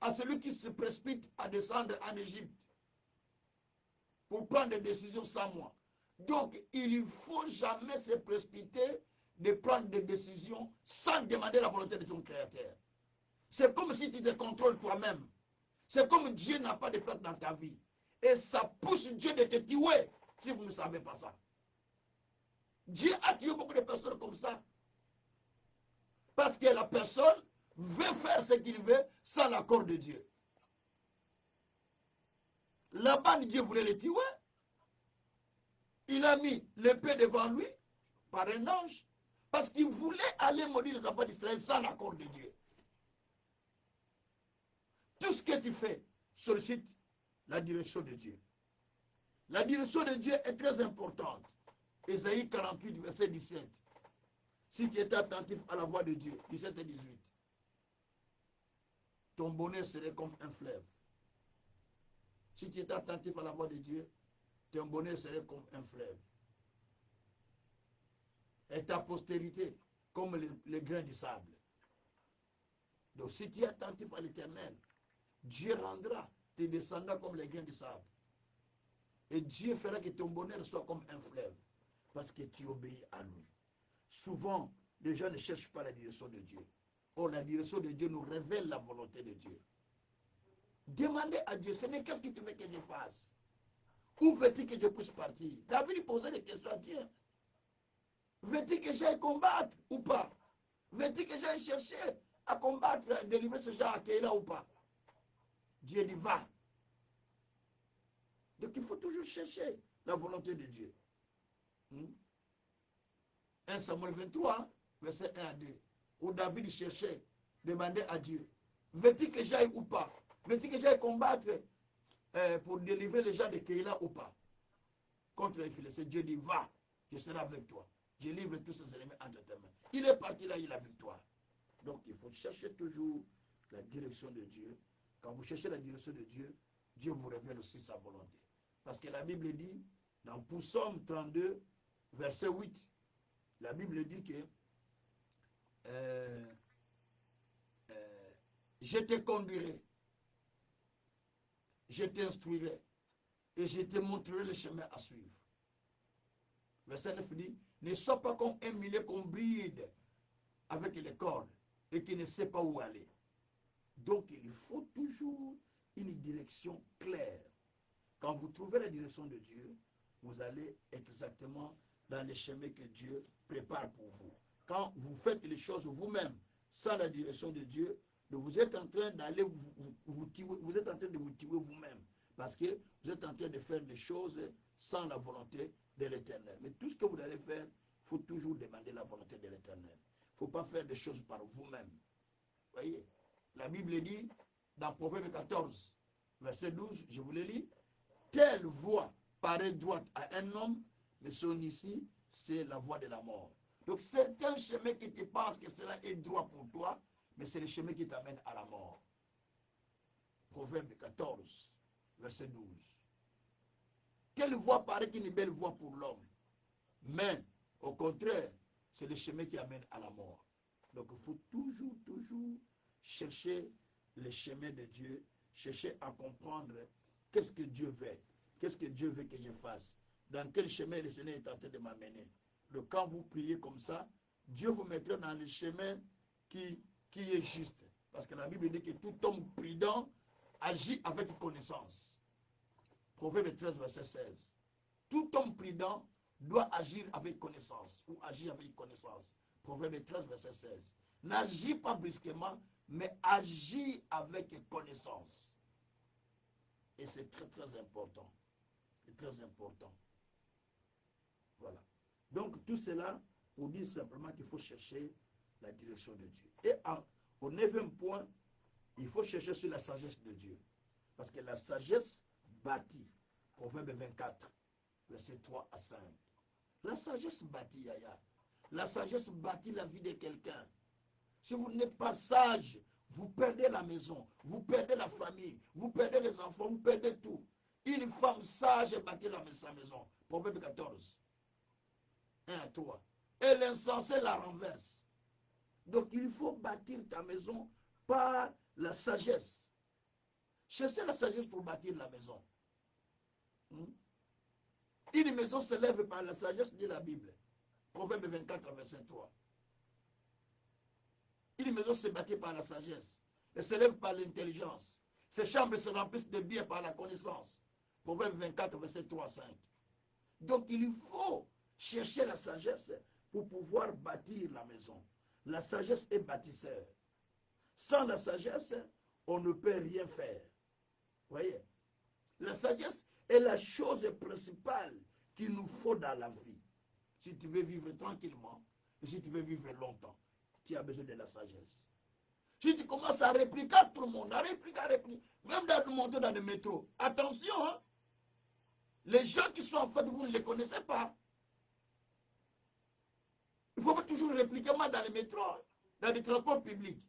À celui qui se précipite à descendre en Égypte pour prendre des décisions sans moi. Donc, il ne faut jamais se précipiter de prendre des décisions sans demander la volonté de ton Créateur. C'est comme si tu te contrôles toi-même. C'est comme Dieu n'a pas de place dans ta vie. Et ça pousse Dieu de te tuer, si vous ne savez pas ça. Dieu a tué beaucoup de personnes comme ça. Parce que la personne veut faire ce qu'il veut sans l'accord de Dieu. Laban, Dieu voulait le tuer. Il a mis l'épée devant lui par un ange. Parce qu'il voulait aller maudire les enfants d'Israël sans l'accord de Dieu. Tout ce que tu fais sollicite la direction de Dieu. La direction de Dieu est très importante. Ésaïe 48, verset 17. Si tu étais attentif à la voix de Dieu, 17 et 18, ton bonheur serait comme un fleuve. Si tu étais attentif à la voix de Dieu, ton bonheur serait comme un fleuve. Et ta postérité comme les grains du sable. Donc si tu es attentif à l'Éternel, Dieu rendra tes descendants comme les grains du sable. Et Dieu fera que ton bonheur soit comme un fleuve. Parce que tu obéis à lui. Souvent, les gens ne cherchent pas la direction de Dieu. Or, la direction de Dieu nous révèle la volonté de Dieu. Demandez à Dieu, Seigneur, qu'est-ce que tu veux que je fasse? Où veux-tu que je puisse partir? David posait des questions à Dieu. Veux-tu que j'aille combattre ou pas? Veux-tu que j'aille chercher à combattre, délivrer ce gens à Keïla ou pas? Dieu dit, va. Donc il faut toujours chercher la volonté de Dieu. 1 Samuel 23, verset 1 à 2, où David cherchait, demandait à Dieu, veux-tu que j'aille ou pas? Veux-tu que j'aille combattre pour délivrer les gens de Keïla ou pas? Contre les Philistins, Dieu dit, va, je serai avec toi. Je livre tous ces ennemis entre tes mains. Il est parti là, il a victoire. Donc il faut chercher toujours la direction de Dieu. Quand vous cherchez la direction de Dieu, Dieu vous révèle aussi sa volonté. Parce que la Bible dit, dans Psaume 32, verset 8, la Bible dit que je te conduirai, je t'instruirai et je te montrerai le chemin à suivre. Verset 9 dit, ne sois pas comme un mulet qu'on bride avec les cordes et qui ne sait pas où aller. Donc il faut toujours une direction claire. Quand vous trouvez la direction de Dieu, vous allez exactement dans les chemins que Dieu prépare pour vous. Quand vous faites les choses vous-même, sans la direction de Dieu, vous êtes en train d'aller vous êtes en train de vous tuer vous-même. Parce que vous êtes en train de faire des choses sans la volonté de l'Éternel. Mais tout ce que vous allez faire, il faut toujours demander la volonté de l'Éternel. Il ne faut pas faire des choses par vous-même. Voyez, la Bible dit, dans Proverbe 14, verset 12, je vous le lis, telle voie paraît droite à un homme, mais son ici, c'est la voie de la mort. Donc c'est un chemin qui te pense que cela est droit pour toi, mais c'est le chemin qui t'amène à la mort. Proverbe 14, verset 12. Quelle voie paraît une belle voie pour l'homme? Mais, au contraire, c'est le chemin qui amène à la mort. Donc il faut toujours chercher le chemin de Dieu, chercher à comprendre qu'est-ce que Dieu veut. Qu'est-ce que Dieu veut que je fasse? Dans quel chemin le Seigneur est en train de m'amener? Donc quand vous priez comme ça, Dieu vous mettra dans le chemin qui est juste. Parce que la Bible dit que tout homme prudent agit avec connaissance. Proverbe 13, verset 16. Tout homme prudent doit agir avec connaissance ou agir avec connaissance. Proverbe 13, verset 16. N'agis pas brusquement, mais agis avec connaissance. Et c'est très important. C'est très important. Voilà. Donc tout cela pour dire simplement qu'il faut chercher la direction de Dieu. Et au 9e point, il faut chercher sur la sagesse de Dieu. Parce que la sagesse bâtit. Proverbe 24, verset 3 à 5. La sagesse bâtit, Yaya. La sagesse bâtit la vie de quelqu'un. Si vous n'êtes pas sage, vous perdez la maison, vous perdez la famille, vous perdez les enfants, vous perdez tout. Une femme sage bâtit sa maison. Proverbe 14, 1 à 3. Et l'insensé la renverse. Donc il faut bâtir ta maison par la sagesse. Cherchez la sagesse pour bâtir la maison. Une maison se lève par la sagesse, dit la Bible. Proverbe 24, verset 3. Une maison se bâtit par la sagesse. et s'élève par l'intelligence. Ses chambres se remplissent de biens par la connaissance. Proverbe 24, verset 3 à 5. Donc il faut chercher la sagesse pour pouvoir bâtir la maison. La sagesse est bâtisseur. Sans la sagesse, on ne peut rien faire. Voyez, la sagesse est la chose principale qu'il nous faut dans la vie. Si tu veux vivre tranquillement, et si tu veux vivre longtemps, tu as besoin de la sagesse. Si tu commences à répliquer à tout le monde, à répliquer, même dans le monter dans le métro, attention, hein, les gens qui sont en fait, vous ne les connaissez pas. Il ne faut pas toujours répliquer moi dans le métro, hein, dans les transports publics.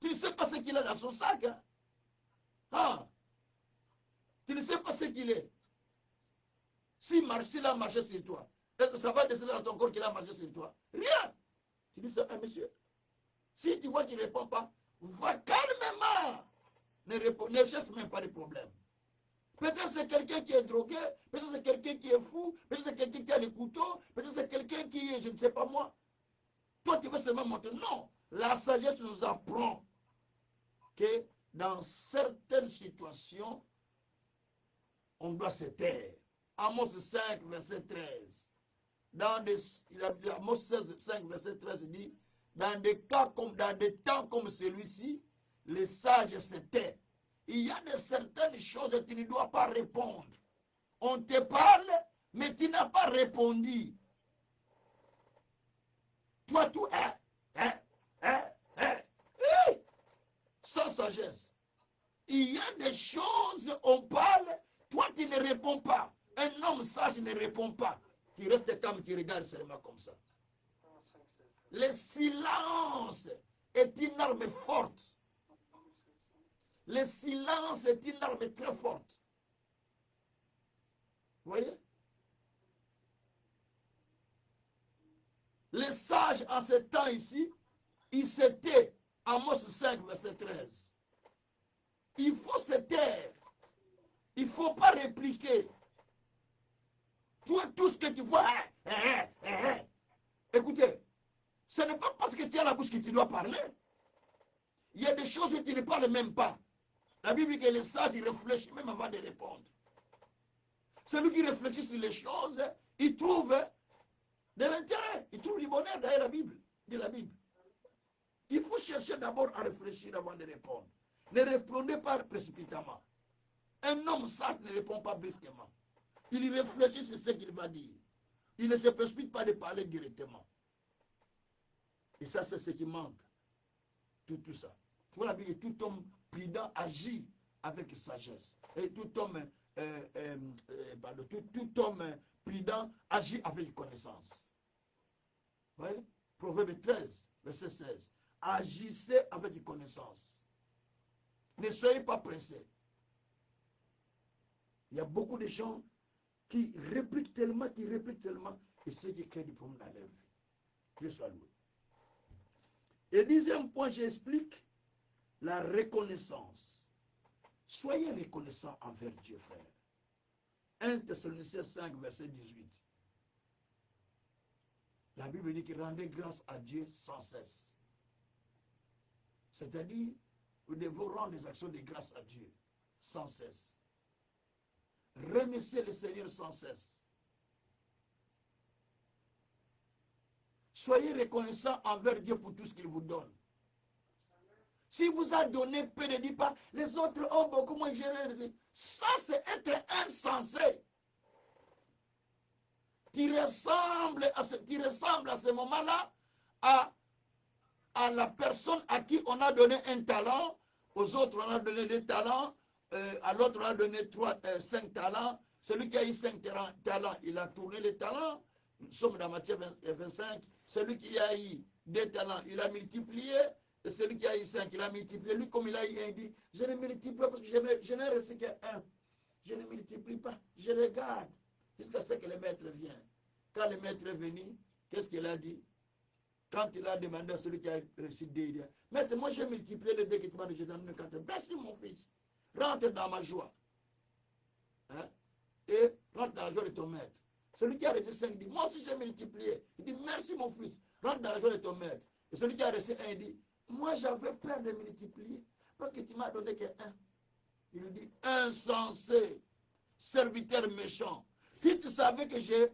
Tu ne sais pas ce qu'il a dans son sac. Hein. Ah. Tu ne sais pas ce qu'il est. S'il a marché sur toi, est-ce que ça va descendre dans ton corps qu'il a marché sur toi? Rien. Tu dis ça, monsieur. Si tu vois qu'il ne répond pas, va calmement. Ne cherche même pas de problème. Peut-être c'est quelqu'un qui est drogué, peut-être c'est quelqu'un qui est fou, peut-être c'est quelqu'un qui a le couteau, peut-être c'est quelqu'un qui est, je ne sais pas moi. Toi, tu veux seulement montrer. Non, la sagesse nous apprend que dans certaines situations, on doit se taire. Amos 5, verset 13. Amos 5, verset 13 dit, dans des temps comme celui-ci, les sages se taisent. Il y a de certaines choses que tu ne dois pas répondre. On te parle, mais tu n'as pas répondu. Toi, tout sans sagesse. Il y a des choses, on parle, toi tu ne réponds pas. Un homme sage ne répond pas. Tu restes calme, tu regardes seulement comme ça. Le silence est une arme forte. Le silence est une arme très forte. Vous voyez? Les sages en ce temps ici, ils s'étaient, Amos 5, verset 13. Il faut se taire. Il ne faut pas répliquer. Toi, tout ce que tu vois, écoutez, ce n'est pas parce que tu as la bouche que tu dois parler. Il y a des choses où tu ne parles même pas. La Bible dit que les sages, ils réfléchissent même avant de répondre. Celui qui réfléchit sur les choses, il trouve de l'intérêt. Il trouve du bonheur derrière la Bible. De la Bible. Il faut chercher d'abord à réfléchir avant de répondre. Ne répondez pas précipitamment. Un homme sage ne répond pas brusquement. Il réfléchit sur ce qu'il va dire. Il ne se précipite pas de parler directement. Et ça, c'est ce qui manque. Tout ça. Tu vois la Bible, tout homme prudent agit avec sagesse. Et tout homme, tout homme prudent agit avec connaissance. Vous voyez? Proverbe 13, verset 16. Agissez avec connaissance. Ne soyez pas pressés. Il y a beaucoup de gens qui répliquent tellement, et c'est qui crée du problème dans leur vie. Dieu soit loué. Et deuxième point, j'explique la reconnaissance. Soyez reconnaissants envers Dieu, frère. 1 Thessaloniciens 5, verset 18. La Bible dit que rendez grâce à Dieu sans cesse. C'est-à-dire, nous devons rendre des actions de grâce à Dieu sans cesse. Remerciez le Seigneur sans cesse. Soyez reconnaissants envers Dieu pour tout ce qu'il vous donne. Si vous a donné peu, ne dites pas, les autres ont beaucoup moins géré. Ça, c'est être insensé. Tu ressembles à ce moment-là à la personne à qui on a donné un talent, aux autres on a donné 2 talents, à l'autre on a donné 5 talents. Celui qui a eu 5 talents, il a tourné les talents. Nous sommes dans Matthieu 25. Celui qui a eu 2 talents, il a multiplié. Et celui qui a eu 5, il a multiplié. Lui, comme il a eu 1, il dit, je ne multiplie pas parce que je n'ai reçu que 1. Je ne multiplie pas, je le garde jusqu'à ce que le maître vienne. Quand le maître est venu, qu'est-ce qu'il a dit? Quand il a demandé à celui qui a reçu 2, il dit, maître, moi j'ai multiplié les 2 que tu m'as dit, je t'en donne 4. Merci mon fils, rentre dans ma joie. Hein? Et rentre dans la joie de ton maître. Celui qui a reçu 5 dit, moi aussi j'ai multiplié. Il dit, merci mon fils, rentre dans la joie de ton maître. Et celui qui a reçu 1 dit, Moi, j'avais peur de multiplier. Parce que tu m'as donné que un. Il dit, insensé, serviteur méchant. Si tu savais que tu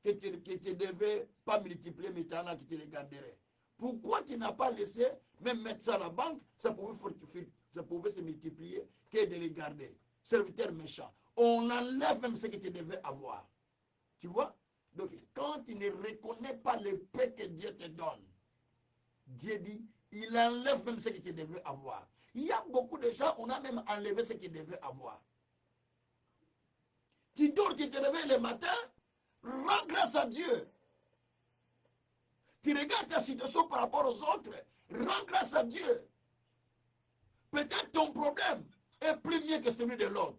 ne devais pas multiplier mes talents, qui te les garderait. Pourquoi tu n'as pas laissé même mettre ça à la banque, ça pouvait se multiplier, que de les garder. Serviteur méchant. On enlève même ce que tu devais avoir. Tu vois? Donc, quand tu ne reconnais pas le paix que Dieu te donne, Dieu dit, il enlève même ce que tu devais avoir. Il y a beaucoup de gens, on a même enlevé ce qu'ils devaient avoir. Tu dors, tu te réveilles le matin, rends grâce à Dieu. Tu regardes ta situation par rapport aux autres, rends grâce à Dieu. Peut-être ton problème est plus mieux que celui de l'autre.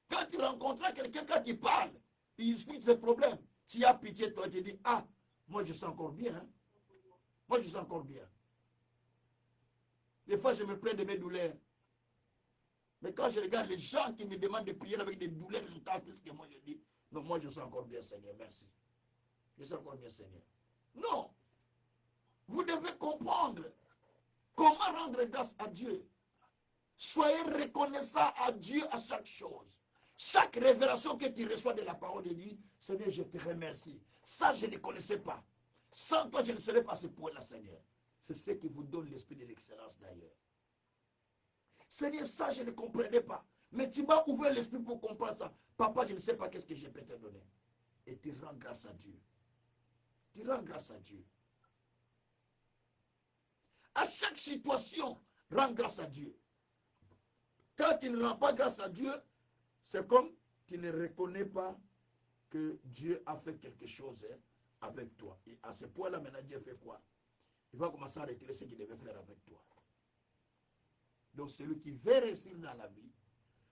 Quand tu rencontres quelqu'un, quand il parle, il explique ses problèmes, tu as pitié, toi, tu dis, ah, moi je suis encore bien. Hein? Moi je suis encore bien. Des fois, je me plains de mes douleurs. Mais quand je regarde les gens qui me demandent de prier avec des douleurs intenses, plus que moi, je dis, non, moi je suis encore bien, Seigneur, merci. Je suis encore bien, Seigneur. Non. Vous devez comprendre comment rendre grâce à Dieu. Soyez reconnaissant à Dieu à chaque chose. Chaque révélation que tu reçois de la parole de Dieu, Seigneur, je te remercie. Ça, je ne connaissais pas. Sans toi, je ne serais pas ce point-là, Seigneur. C'est ce qui vous donne l'esprit de l'excellence d'ailleurs. Seigneur, ça, je ne comprenais pas. Mais tu m'as ouvert l'esprit pour comprendre ça. Papa, je ne sais pas qu'est-ce que je peux te donner. Et tu rends grâce à Dieu. Tu rends grâce à Dieu. À chaque situation, rends grâce à Dieu. Quand tu ne rends pas grâce à Dieu, c'est comme tu ne reconnais pas que Dieu a fait quelque chose avec toi. Et à ce point-là, maintenant, Dieu fait quoi? Il va commencer à retirer ce qu'il devait faire avec toi. Donc, celui qui veut réussir dans la vie,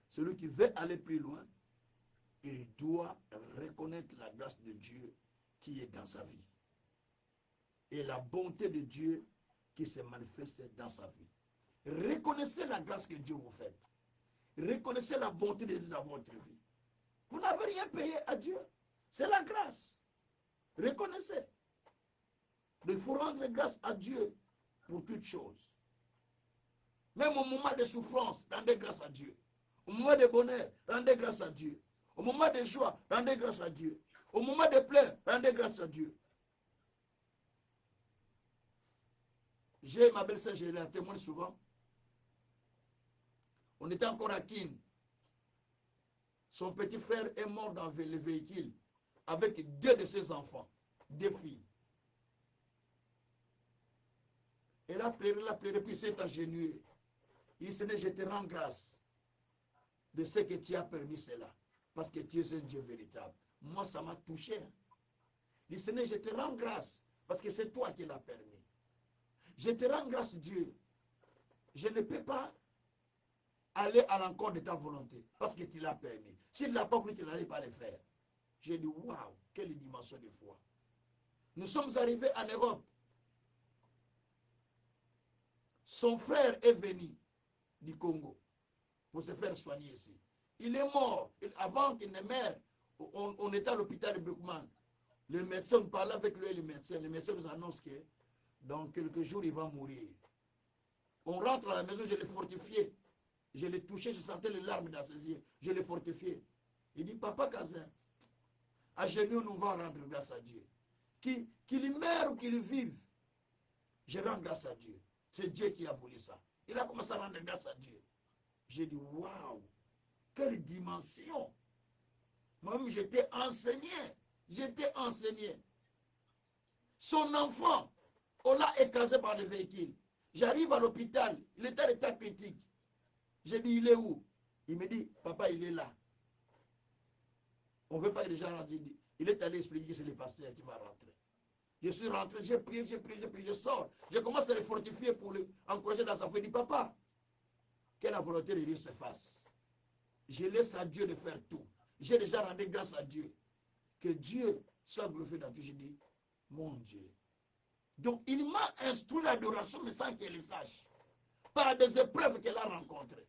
celui qui veut aller plus loin, il doit reconnaître la grâce de Dieu qui est dans sa vie. Et la bonté de Dieu qui se manifeste dans sa vie. Reconnaissez la grâce que Dieu vous fait. Reconnaissez la bonté de Dieu dans votre vie. Vous n'avez rien payé à Dieu. C'est la grâce. Reconnaissez. Il faut rendre grâce à Dieu pour toutes choses. Même au moment de souffrance, rendez grâce à Dieu. Au moment de bonheur, rendez grâce à Dieu. Au moment de joie, rendez grâce à Dieu. Au moment de pleurs, rendez grâce à Dieu. J'ai ma belle-sœur, je la témoigne souvent. On était encore à Kin. Son petit frère est mort dans le véhicule avec deux de ses enfants, deux filles. Elle a pleuré, puis s'est agenouillée. Il dit, Seigneur, je te rends grâce de ce que tu as permis cela, parce que tu es un Dieu véritable. Moi, ça m'a touché. Il dit, Seigneur, je te rends grâce, parce que c'est toi qui l'as permis. Je te rends grâce, Dieu. Je ne peux pas aller à l'encontre de ta volonté, parce que tu l'as permis. S'il ne l'a pas voulu, tu n'allais pas le faire. J'ai dit, waouh, quelle dimension de foi. Nous sommes arrivés en Europe. Son frère est venu du Congo pour se faire soigner ici. Il est mort. Avant qu'il ne meure, on était à l'hôpital de Bruckmann. Le médecin, on parlait avec lui, le médecin nous annonce que dans quelques jours, il va mourir. On rentre à la maison, je l'ai fortifié. Je l'ai touché, je sentais les larmes dans ses yeux. Je l'ai fortifié. Il dit, Papa Kazin, à genoux, nous va rendre grâce à Dieu. Qu'il meure ou qu'il vive, je rends grâce à Dieu. C'est Dieu qui a voulu ça. Il a commencé à rendre grâce à Dieu. J'ai dit, waouh, quelle dimension. Moi-même, j'étais enseigné. J'étais enseigné. Son enfant, on l'a écrasé par le véhicule. J'arrive à l'hôpital, il était à l'état critique. J'ai dit, il est où? Il me dit, papa, il est là. On ne veut pas que les gens rentrent. Il est allé expliquer que c'est le pasteur qui va rentrer. Je suis rentré, j'ai prié, je sors. Je commence à le fortifier pour l'encourager dans sa foi. Il dit, papa, que la volonté de Dieu se fasse. Je laisse à Dieu de faire tout. J'ai déjà rendu grâce à Dieu. Que Dieu soit glorifié dans tout. J'ai dit, mon Dieu. Donc, il m'a instruit l'adoration, mais sans qu'elle le sache. Par des épreuves qu'elle a rencontrées.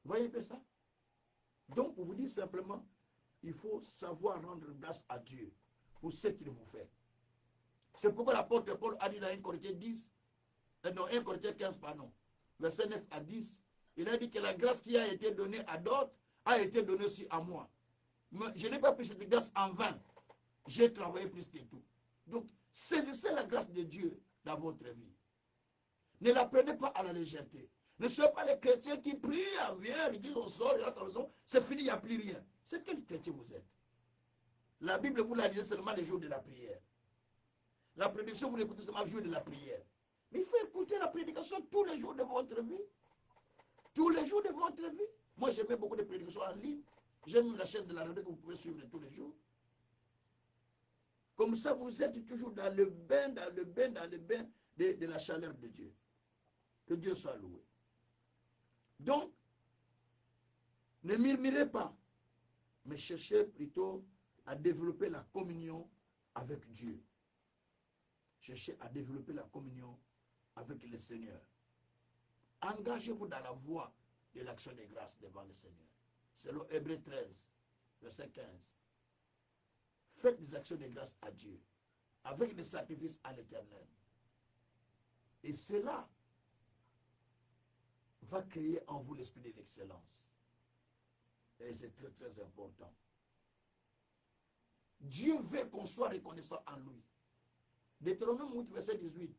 Vous voyez un peu ça? Donc, pour vous dire simplement, il faut savoir rendre grâce à Dieu pour ce qu'il vous fait. C'est pourquoi l'apôtre Paul a dit dans 1 Corinthiens 10, non, 1 Corinthiens 15, pardon, verset 9 à 10, il a dit que la grâce qui a été donnée à d'autres a été donnée aussi à moi. Mais je n'ai pas pris cette grâce en vain. J'ai travaillé plus que tout. Donc, saisissez la grâce de Dieu dans votre vie. Ne la prenez pas à la légèreté. Ne soyez pas les chrétiens qui prient, viennent, ils disent on sort, il y a la maison, c'est fini, il n'y a plus rien. C'est quel chrétien vous êtes? La Bible, vous la lisez seulement les jours de la prière. La prédication, vous l'écoutez seulement les jours de la prière. Mais il faut écouter la prédication tous les jours de votre vie. Tous les jours de votre vie. Moi, j'aime beaucoup de prédications en ligne. J'aime la chaîne de la radio que vous pouvez suivre tous les jours. Comme ça, vous êtes toujours dans le bain, de la chaleur de Dieu. Que Dieu soit loué. Donc, ne murmurez pas, mais cherchez plutôt à développer la communion avec Dieu. Cherchez à développer la communion avec le Seigneur. Engagez-vous dans la voie de l'action de grâce devant le Seigneur. Selon Hébreux 13, verset 15. Faites des actions de grâce à Dieu, avec des sacrifices à l'Éternel. Et cela va créer en vous l'esprit de l'excellence. Et c'est très très important. Dieu veut qu'on soit reconnaissant en lui. Deutéronome 8, verset 18.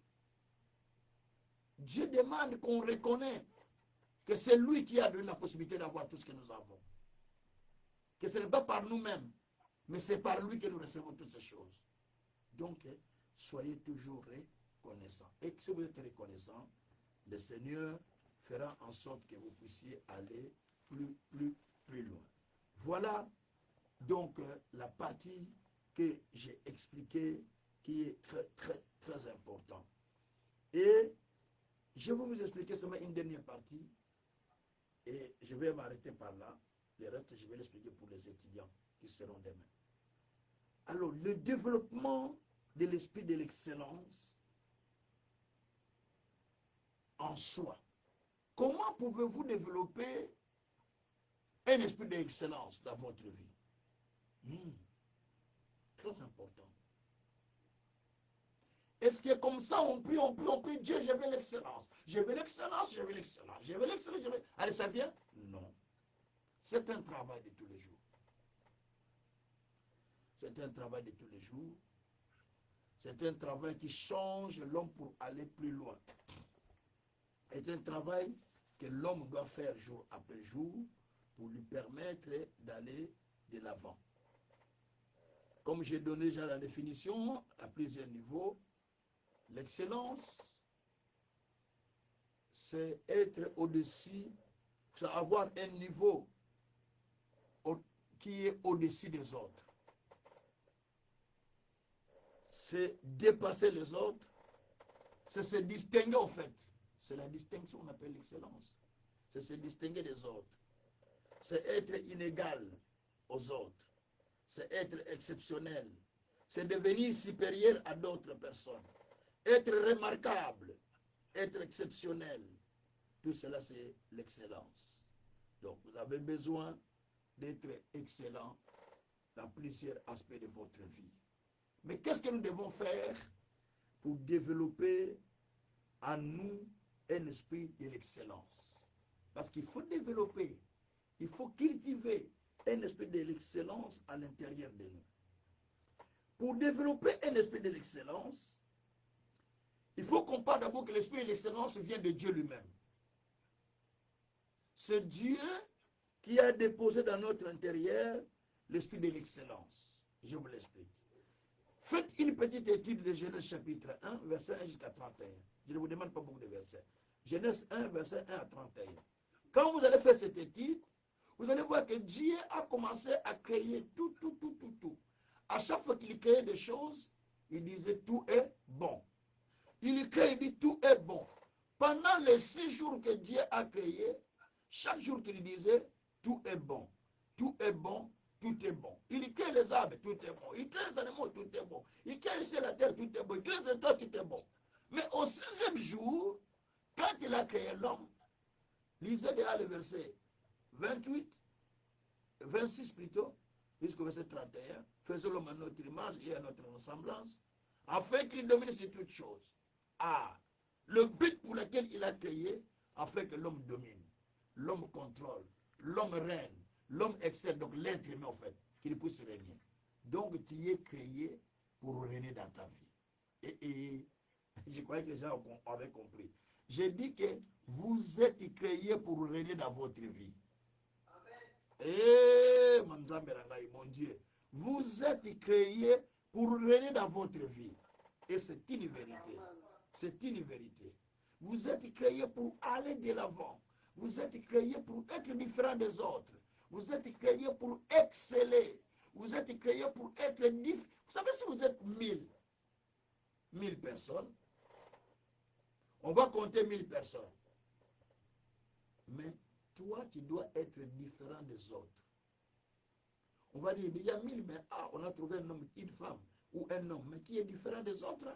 Dieu demande qu'on reconnaisse que c'est lui qui a donné la possibilité d'avoir tout ce que nous avons. Que ce n'est pas par nous-mêmes, mais c'est par lui que nous recevons toutes ces choses. Donc, soyez toujours reconnaissants. Et si vous êtes reconnaissants, le Seigneur fera en sorte que vous puissiez aller plus loin. Voilà donc la partie que j'ai expliquée qui est très, très, très importante. Et je vais vous expliquer seulement une dernière partie et je vais m'arrêter par là. Le reste, je vais l'expliquer pour les étudiants qui seront demain. Alors, le développement de l'esprit de l'excellence en soi. Comment pouvez-vous développer un esprit d'excellence dans votre vie? Très important. Est-ce que comme ça, on prie, Dieu, je veux l'excellence. Je veux l'excellence, je veux l'excellence, je veux l'excellence, je veux... Allez, ça vient? Non. C'est un travail de tous les jours. C'est un travail de tous les jours. C'est un travail qui change l'homme pour aller plus loin. C'est un travail que l'homme doit faire jour après jour pour lui permettre d'aller de l'avant. Comme j'ai donné déjà la définition à plusieurs niveaux, l'excellence, c'est être au-dessus, c'est avoir un niveau qui est au-dessus des autres. C'est dépasser les autres, c'est se distinguer en fait. C'est la distinction qu'on appelle l'excellence. C'est se distinguer des autres. C'est être inégal aux autres. C'est être exceptionnel. C'est devenir supérieur à d'autres personnes. Être remarquable. Être exceptionnel. Tout cela, c'est l'excellence. Donc, vous avez besoin d'être excellent dans plusieurs aspects de votre vie. Mais qu'est-ce que nous devons faire pour développer en nous un esprit de l'excellence? Parce qu'il faut développer, il faut cultiver un esprit de l'excellence à l'intérieur de nous. Pour développer un esprit de l'excellence, il faut qu'on parle d'abord que l'esprit de l'excellence vient de Dieu lui-même. C'est Dieu qui a déposé dans notre intérieur l'esprit de l'excellence. Je vous l'explique. Faites une petite étude de Genèse chapitre 1, verset 1 jusqu'à 31. Je ne vous demande pas beaucoup de versets. Genèse 1, verset 1 à 31. Quand vous allez faire cette étude, vous allez voir que Dieu a commencé à créer tout. À chaque fois qu'il créait des choses, il disait tout est bon. Il crée, il dit tout est bon. Pendant les 6 jours que Dieu a créé, chaque jour qu'il disait tout est bon. Tout est bon, tout est bon. Il crée les arbres, tout est bon. Il crée les animaux, tout est bon. Il crée ici la terre, tout est bon. Il crée les étoiles, tout est bon. Mais au 6e jour, quand il a créé l'homme, lisez déjà le verset 28, 26 plutôt, jusqu'au verset 31, faisons l'homme à notre image et à notre ressemblance, afin qu'il domine sur toutes choses. Ah, le but pour lequel il a créé, afin que l'homme domine, l'homme contrôle, l'homme règne, l'homme excelle, donc l'être humain en fait, qu'il puisse régner. Donc tu es créé pour régner dans ta vie. Et je croyais que les gens avaient compris. J'ai dit que vous êtes créé pour régner dans votre vie. Eh, mon Dieu, vous êtes créé pour régner dans votre vie. Et c'est une vérité. C'est une vérité. Vous êtes créé pour aller de l'avant. Vous êtes créé pour être différent des autres. Vous êtes créé pour exceller. Vous êtes créé pour être différent. Vous savez, si vous êtes 1000 personnes, on va compter 1000 personnes. Mais toi, tu dois être différent des autres. On va dire, il y a 1000, mais on a trouvé un homme, une femme, ou un homme, mais qui est différent des autres.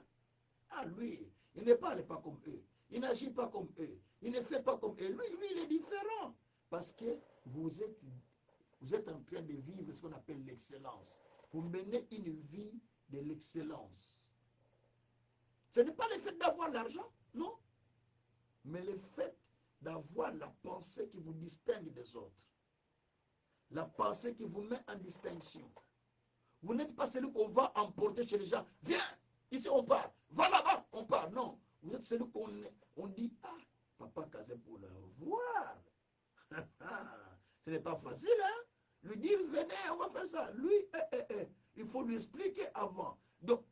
Ah, lui, il ne parle pas comme eux. Il n'agit pas comme eux. Il ne fait pas comme eux. Lui, il est différent. Parce que vous êtes en train de vivre ce qu'on appelle l'excellence. Vous menez une vie de l'excellence. Ce n'est pas le fait d'avoir l'argent, non. Mais le fait d'avoir la pensée qui vous distingue des autres. La pensée qui vous met en distinction. Vous n'êtes pas celui qu'on va emporter chez les gens. Viens, ici on part. Va là-bas, on part. Non, vous êtes celui qu'on dit, Papa Kazé pour le voir. Ce n'est pas facile, hein. Lui dire, venez, on va faire ça. Lui, il faut lui expliquer avant. Donc,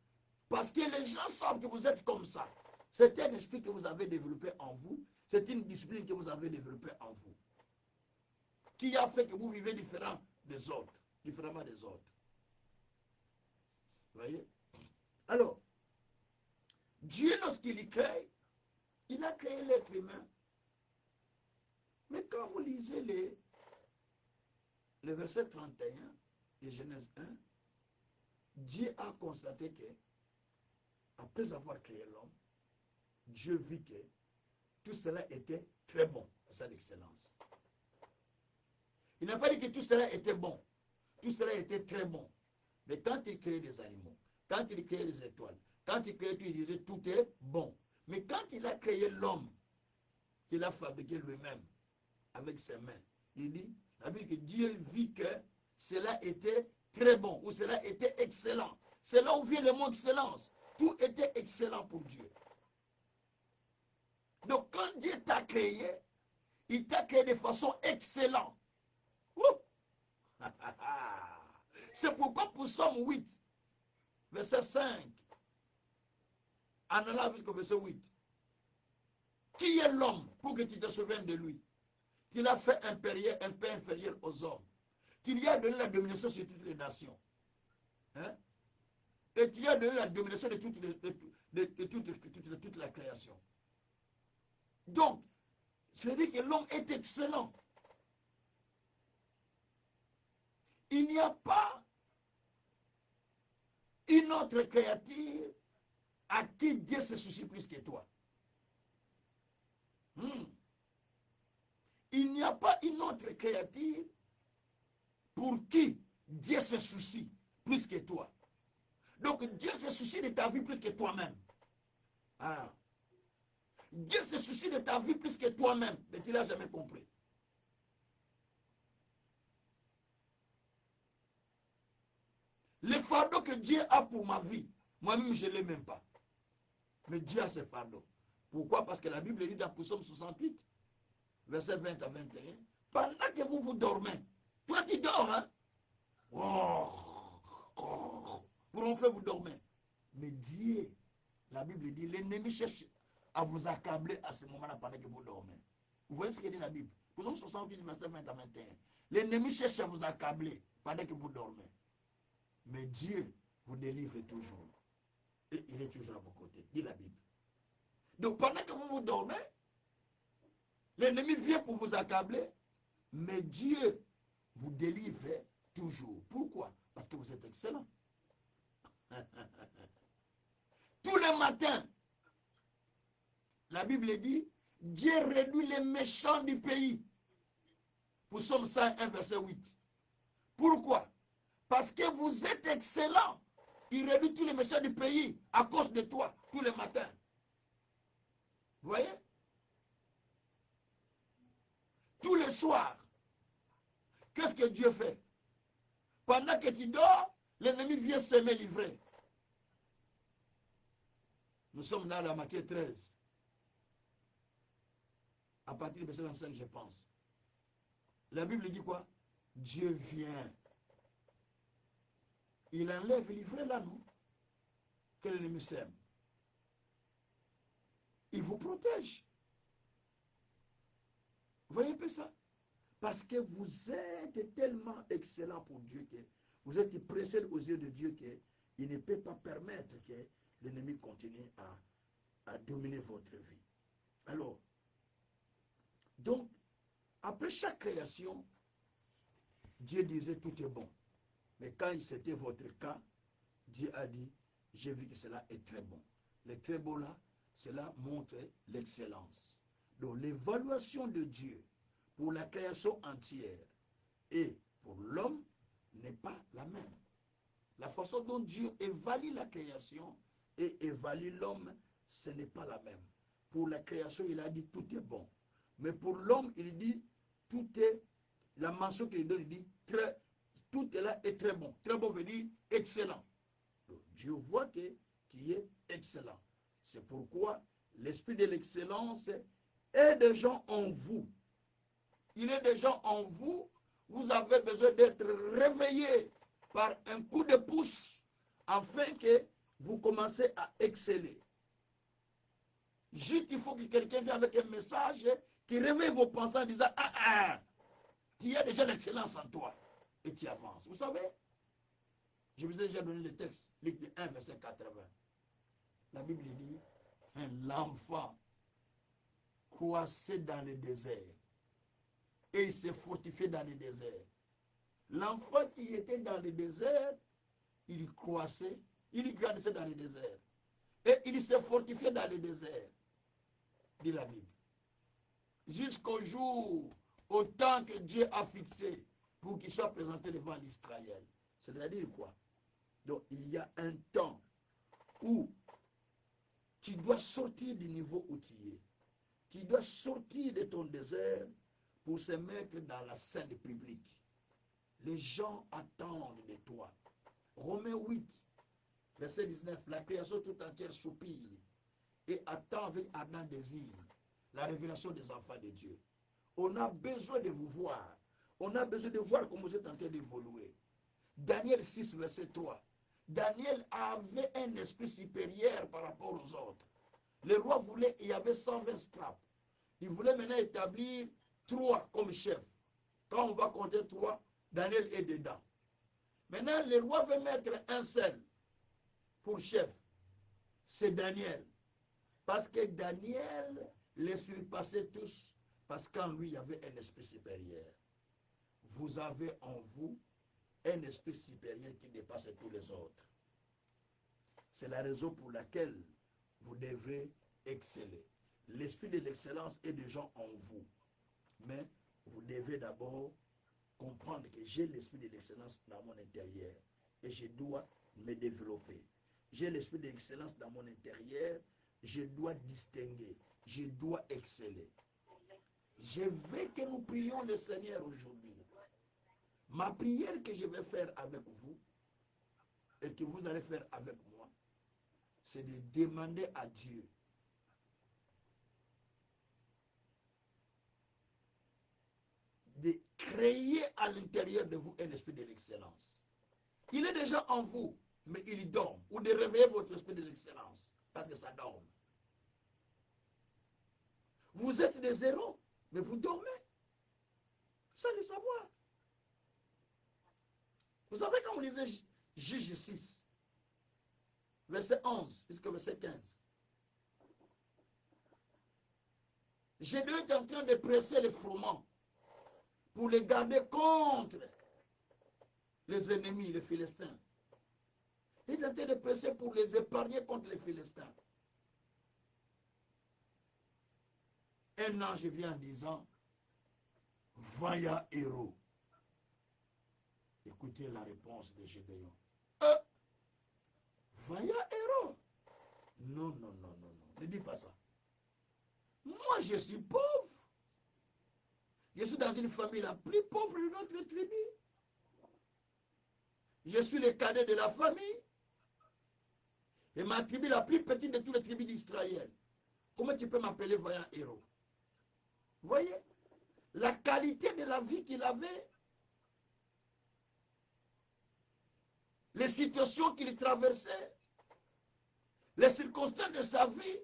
parce que les gens savent que vous êtes comme ça. C'est un esprit que vous avez développé en vous. C'est une discipline que vous avez développée en vous. Qui a fait que vous vivez différemment des autres. Différemment des autres. Vous voyez? Alors, Dieu, lorsqu'il crée, il a créé l'être humain. Mais quand vous lisez le verset 31 de Genèse 1, Dieu a constaté que, après avoir créé l'homme, Dieu vit que tout cela était très bon, c'est ça l'excellence. Il n'a pas dit que tout cela était bon, tout cela était très bon. Mais quand il crée des animaux, quand il crée les étoiles, quand il crée tout, il disait tout est bon. Mais quand il a créé l'homme, qu'il a fabriqué lui-même avec ses mains, il dit, la Bible que Dieu vit que cela était très bon, ou cela était excellent. C'est là où vient le mot excellence. Tout était excellent pour Dieu. Donc quand Dieu t'a créé, il t'a créé de façon excellente. C'est pourquoi pour Somme 8, verset 5, en allant jusqu'au verset 8, qui est l'homme pour que tu te souviennes de lui? Qu'il a fait un peu inférieur aux hommes. Qu'il y a donné la domination sur toutes les nations. Hein? Et qu'il y a donné la domination de toute la création. Donc, c'est-à-dire que l'homme est excellent. Il n'y a pas une autre créature à qui Dieu se soucie plus que toi. Il n'y a pas une autre créature pour qui Dieu se soucie plus que toi. Donc Dieu se soucie de ta vie plus que toi-même. Dieu se soucie de ta vie plus que toi-même, mais tu ne l'as jamais compris. Le fardeau que Dieu a pour ma vie, moi-même je ne l'ai même pas. Mais Dieu a ce fardeau. Pourquoi? Parce que la Bible dit dans Psaume 68, verset 20 à 21, pendant que vous dormez, toi tu dors, hein? Pour en faire vous dormez. Mais Dieu, la Bible dit, l'ennemi cherche à vous accabler à ce moment-là pendant que vous dormez. Vous voyez ce que dit la Bible? Psaume 68, verset 20 à 21. L'ennemi cherche à vous accabler pendant que vous dormez. Mais Dieu vous délivre toujours. Et il est toujours à vos côtés, dit la Bible. Donc pendant que vous dormez, l'ennemi vient pour vous accabler, mais Dieu vous délivre toujours. Pourquoi? Parce que vous êtes excellent. Tous les matins, la Bible dit, Dieu réduit les méchants du pays. Pour Psaume 101, verset 8. Pourquoi? Parce que vous êtes excellent. Il réduit tous les méchants du pays à cause de toi, tous les matins. Vous voyez? Tous les soirs. Qu'est-ce que Dieu fait? Pendant que tu dors, l'ennemi vient semer l'ivraie. Nous sommes dans la Matthieu 13. À partir du verset 25, je pense. La Bible dit quoi? Dieu vient. Il enlève l'ivraie là, non? Que l'ennemi sème. Il vous protège. Vous voyez un peu ça? Parce que vous êtes tellement excellent pour Dieu que vous êtes précieux aux yeux de Dieu qu'il ne peut pas permettre que l'ennemi continue à dominer votre vie. Alors, donc, après chaque création, Dieu disait tout est bon. Mais quand c'était votre cas, Dieu a dit, j'ai vu que cela est très bon. Le très beau là, cela montre l'excellence. Donc l'évaluation de Dieu pour la création entière et pour l'homme n'est pas la même. La façon dont Dieu évalue la création et évalue l'homme, ce n'est pas la même. Pour la création, il a dit tout est bon. Mais pour l'homme, il dit tout est, la mention qu'il donne, il dit tout est là est très bon. Très bon veut dire excellent. Donc, Dieu voit qu'il est excellent. C'est pourquoi l'esprit de l'excellence est déjà en vous. Il est déjà en vous. Vous avez besoin d'être réveillé par un coup de pouce afin que vous commencez à exceller. Juste, il faut que quelqu'un vienne avec un message qui réveille vos pensées en disant tu as déjà l'excellence en toi et tu avances. Vous savez, je vous ai déjà donné le texte, Luc 1, verset 80. La Bible dit l'enfant croissait dans le désert et il s'est fortifié dans le désert. L'enfant qui était dans le désert, il croissait, il grandissait dans le désert. Et il s'est fortifié dans le désert, dit la Bible. Jusqu'au jour, au temps que Dieu a fixé pour qu'il soit présenté devant l'Israël. C'est-à-dire quoi? Donc il y a un temps où tu dois sortir du niveau où tu es. Tu dois sortir de ton désert pour se mettre dans la scène publique. Les gens attendent de toi. Romains 8, verset 19, la création tout entière soupire et attend avec ardent désir la révélation des enfants de Dieu. On a besoin de vous voir. On a besoin de voir comment vous êtes en train d'évoluer. Daniel 6, verset 3. Daniel avait un esprit supérieur par rapport aux autres. Le roi voulait, il y avait 120 straps. Il voulait maintenant établir 3 comme chef. Quand on va compter 3, Daniel est dedans. Maintenant, le roi veut mettre un seul pour chef. C'est Daniel. Parce que Daniel les surpassait tous, parce qu'en lui, il y avait un esprit supérieur. Vous avez en vous un esprit supérieur qui dépasse tous les autres. C'est la raison pour laquelle vous devrez exceller. L'esprit de l'excellence est déjà en vous. Mais vous devez d'abord comprendre que j'ai l'esprit de l'excellence dans mon intérieur et je dois me développer. J'ai l'esprit de l'excellence dans mon intérieur, je dois distinguer, je dois exceller. Je veux que nous prions le Seigneur aujourd'hui. Ma prière que je vais faire avec vous et que vous allez faire avec moi, c'est de demander à Dieu de créer à l'intérieur de vous un esprit de l'excellence. Il est déjà en vous, mais il dort. Ou de réveiller votre esprit de l'excellence, parce que ça dort. Vous êtes des héros, mais vous dormez. Sans le savoir. Vous savez quand vous lisez Juge 6, verset 11 jusqu'au verset 15. Gédéon est en train de presser les froment pour les garder contre les ennemis, les Philistins. Il est en train de presser pour les épargner contre les Philistins. Un ange vient en disant, vaillant héros, Écoutez la réponse de Gédéon. Vaillant héros. Non, non, non, non, non. Ne dis pas ça. Moi, je suis pauvre. Je suis dans une famille la plus pauvre de notre tribu. Je suis le cadet de la famille. Et ma tribu la plus petite de toutes les tribus d'Israël. Comment tu peux m'appeler vaillant héros? Vous voyez? La qualité de la vie qu'il avait, les situations qu'il traversait, les circonstances de sa vie,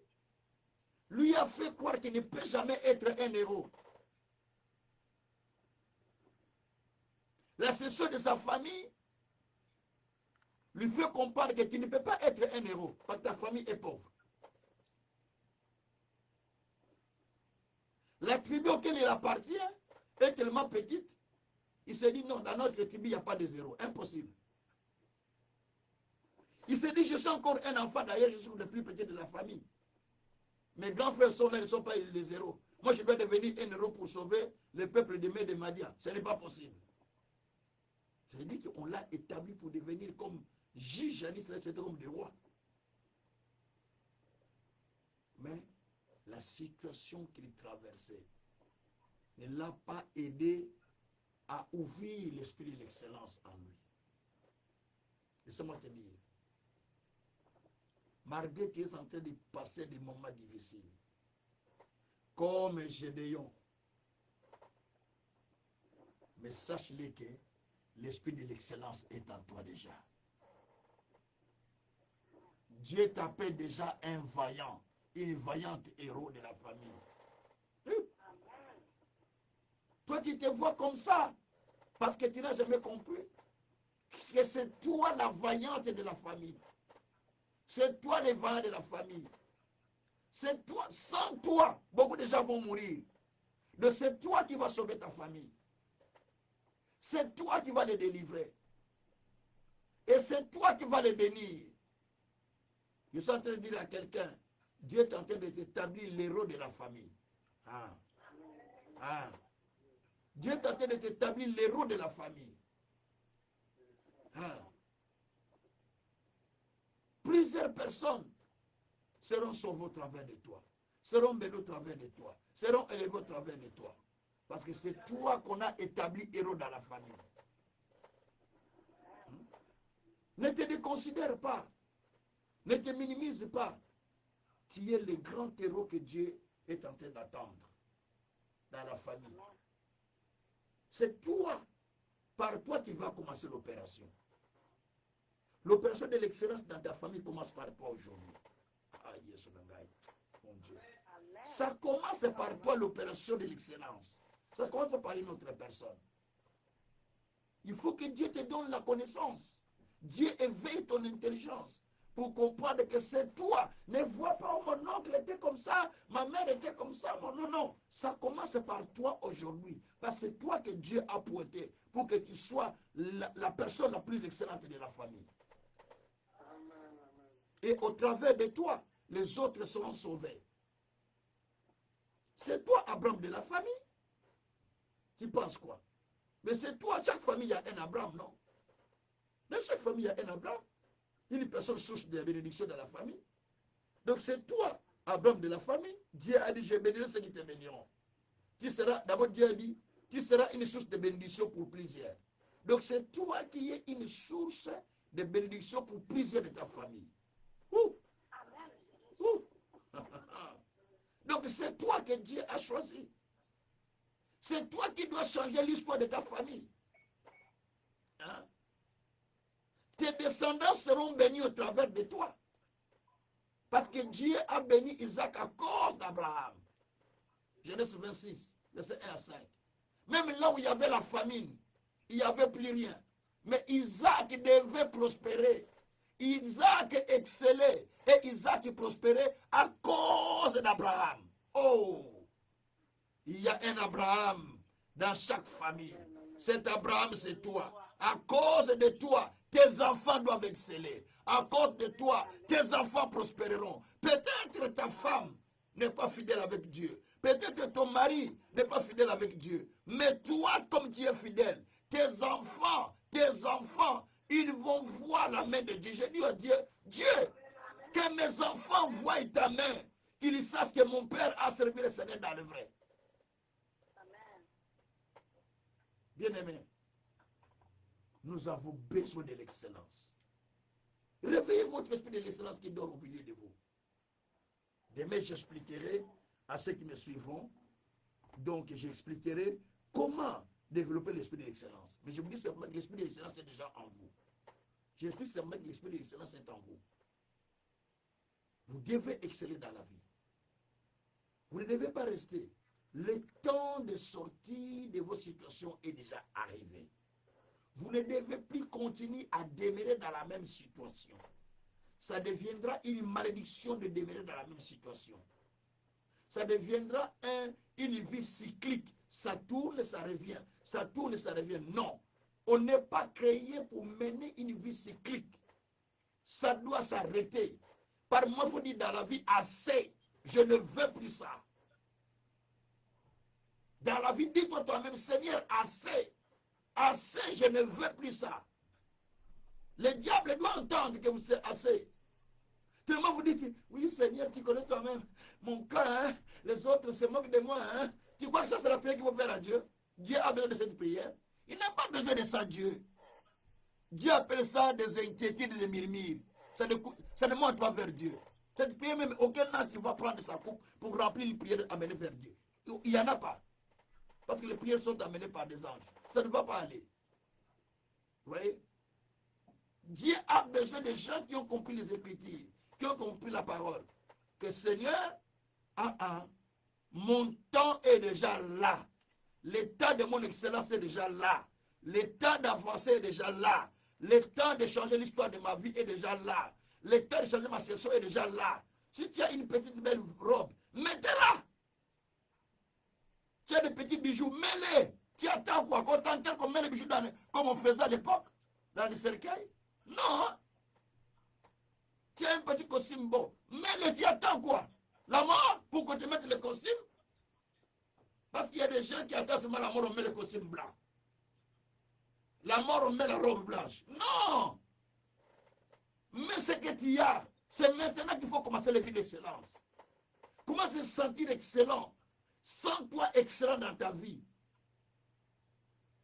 lui a fait croire qu'il ne peut jamais être un héros. La situation de sa famille lui fait comprendre que tu ne peux pas être un héros parce que ta famille est pauvre. La tribu auquel il appartient est tellement petite, il s'est dit non, dans notre tribu, il n'y a pas de zéro. Impossible. Il s'est dit, je suis encore un enfant, d'ailleurs, je suis le plus petit de la famille. Mes grands frères sont là, ils ne sont pas les zéros. Moi, je dois devenir un héros pour sauver le peuple de Madian. Ce n'est pas possible. C'est dit qu'on l'a établi pour devenir comme juge en Israël, c'était comme des rois. Mais la situation qu'il traversait ne l'a pas aidé à ouvrir l'esprit de l'excellence en lui. Laissez-moi te dire, malgré qu'il est en train de passer des moments difficiles, comme Gédéon, mais sache-le que l'esprit de l'excellence est en toi déjà. Dieu t'appelle déjà un vaillant, une vaillante héros de la famille. Toi, tu te vois comme ça, parce que tu n'as jamais compris que c'est toi la vaillante de la famille. C'est toi le vaillant de la famille. C'est toi, sans toi, beaucoup de gens vont mourir. Donc c'est toi qui vas sauver ta famille. C'est toi qui vas les délivrer. Et c'est toi qui vas les bénir. Je suis en train de dire à quelqu'un, Dieu est en train de t'établir l'héros de la famille. Ah. Ah. Dieu est en train de t'établir l'héros de la famille. Ah. Plusieurs personnes seront sauvées au travers de toi, seront bénies au travers de toi, seront élevées au travers de toi. Parce que c'est toi qu'on a établi héros dans la famille. Ne te déconsidère pas. Ne te minimise pas. Tu es le grand héros que Dieu est en train d'attendre dans la famille. C'est toi, par toi, qui va commencer l'opération. L'opération de l'excellence dans ta famille commence par toi aujourd'hui. Ah, Yesu Nangai, mon Dieu. Ça commence par toi, l'opération de l'excellence. Ça commence par une autre personne. Il faut que Dieu te donne la connaissance. Dieu éveille ton intelligence pour comprendre que c'est toi. Ne vois pas, oh, mon oncle était comme ça, ma mère était comme ça. Non, non, non. Ça commence par toi aujourd'hui. Parce que c'est toi que Dieu a pointé pour que tu sois la personne la plus excellente de la famille. Et au travers de toi, les autres seront sauvés. C'est toi, Abraham de la famille. Tu penses quoi? Mais c'est toi, chaque famille, il y a un Abraham, non? Dans chaque famille, il y a un Abraham. Une personne source de la bénédiction dans la famille. Donc c'est toi, Abraham de la famille. Dieu a dit, je bénirai ceux qui te béniront. Tu seras, d'abord Dieu a dit, tu seras une source de bénédiction pour plusieurs. Donc c'est toi qui es une source de bénédiction pour plusieurs de ta famille. Ouh. Ouh. Donc c'est toi que Dieu a choisi. C'est toi qui dois changer l'histoire de ta famille. Hein? Tes descendants seront bénis au travers de toi. Parce que Dieu a béni Isaac à cause d'Abraham. Genèse 26, verset 1 à 5. Même là où il y avait la famine, il n'y avait plus rien. Mais Isaac devait prospérer. Isaac excellait. Et Isaac prospérait à cause d'Abraham. Oh! Il y a un Abraham dans chaque famille. Cet Abraham, c'est toi. À cause de toi, tes enfants doivent exceller. À cause de toi, tes enfants prospéreront. Peut-être ta femme n'est pas fidèle avec Dieu. Peut-être ton mari n'est pas fidèle avec Dieu. Mais toi, comme tu es fidèle, tes enfants, tes enfants, ils vont voir la main de Dieu. Je dis à Dieu, Dieu, que mes enfants voient ta main, qu'ils sachent que mon Père a servi le Seigneur dans le vrai. Bien-aimés, nous avons besoin de l'excellence. Réveillez votre esprit de l'excellence qui dort au milieu de vous. Demain, j'expliquerai à ceux qui me suivront. Donc, j'expliquerai comment développer l'esprit de l'excellence. Mais je vous dis simplement que l'esprit de l'excellence est déjà en vous. J'explique simplement que l'esprit de l'excellence est en vous. Vous devez exceller dans la vie. Vous ne devez pas rester. Le temps de sortie de vos situations est déjà arrivé. Vous ne devez plus continuer à demeurer dans la même situation. Ça deviendra une malédiction de demeurer dans la même situation. Ça deviendra une vie cyclique. Ça tourne, ça revient. Ça tourne, ça revient. Non. On n'est pas créé pour mener une vie cyclique. Ça doit s'arrêter. Par moi, il faut dire dans la vie, assez. Je ne veux plus ça. Dans la vie, dis-toi toi-même, Seigneur, assez. Assez, je ne veux plus ça. Le diable doit entendre que vous êtes assez. Tellement vous dites, oui Seigneur, tu connais toi-même mon cas, hein? Les autres se moquent de moi. Hein? Tu crois que ça c'est la prière qu'il faut faire à Dieu? Dieu a besoin de cette prière. Il n'a pas besoin de ça, Dieu. Dieu appelle ça des inquiétudes et des murmures. Ça ne monte pas vers Dieu. Cette prière, même aucun âge ne va prendre sa coupe pour remplir une prière amenée vers Dieu. Il n'y en a pas. Parce que les prières sont amenées par des anges. Ça ne va pas aller. Vous voyez? Dieu a besoin de gens qui ont compris les Écritures, qui ont compris la parole. Que Seigneur, mon temps est déjà là. L'état de mon excellence est déjà là. L'état d'avancer est déjà là. Le temps de changer l'histoire de ma vie est déjà là. Le temps de changer ma situation est déjà là. Si tu as une petite belle robe, mets-la. Tu as des petits bijoux, mets-les. Tu attends quoi? Qu'on met les bijoux comme on faisait à l'époque, dans les cercueils? Non. Tu as un petit costume beau, mets-le, tu attends quoi? La mort pour que tu mettes le costume? Parce qu'il y a des gens qui attendent seulement la mort, on met le costume blanc. La mort, on met la robe blanche. Non. Mais ce que tu as, c'est maintenant qu'il faut commencer la vie d'excellence. Comment se sentir excellent? Sens-toi excellent dans ta vie.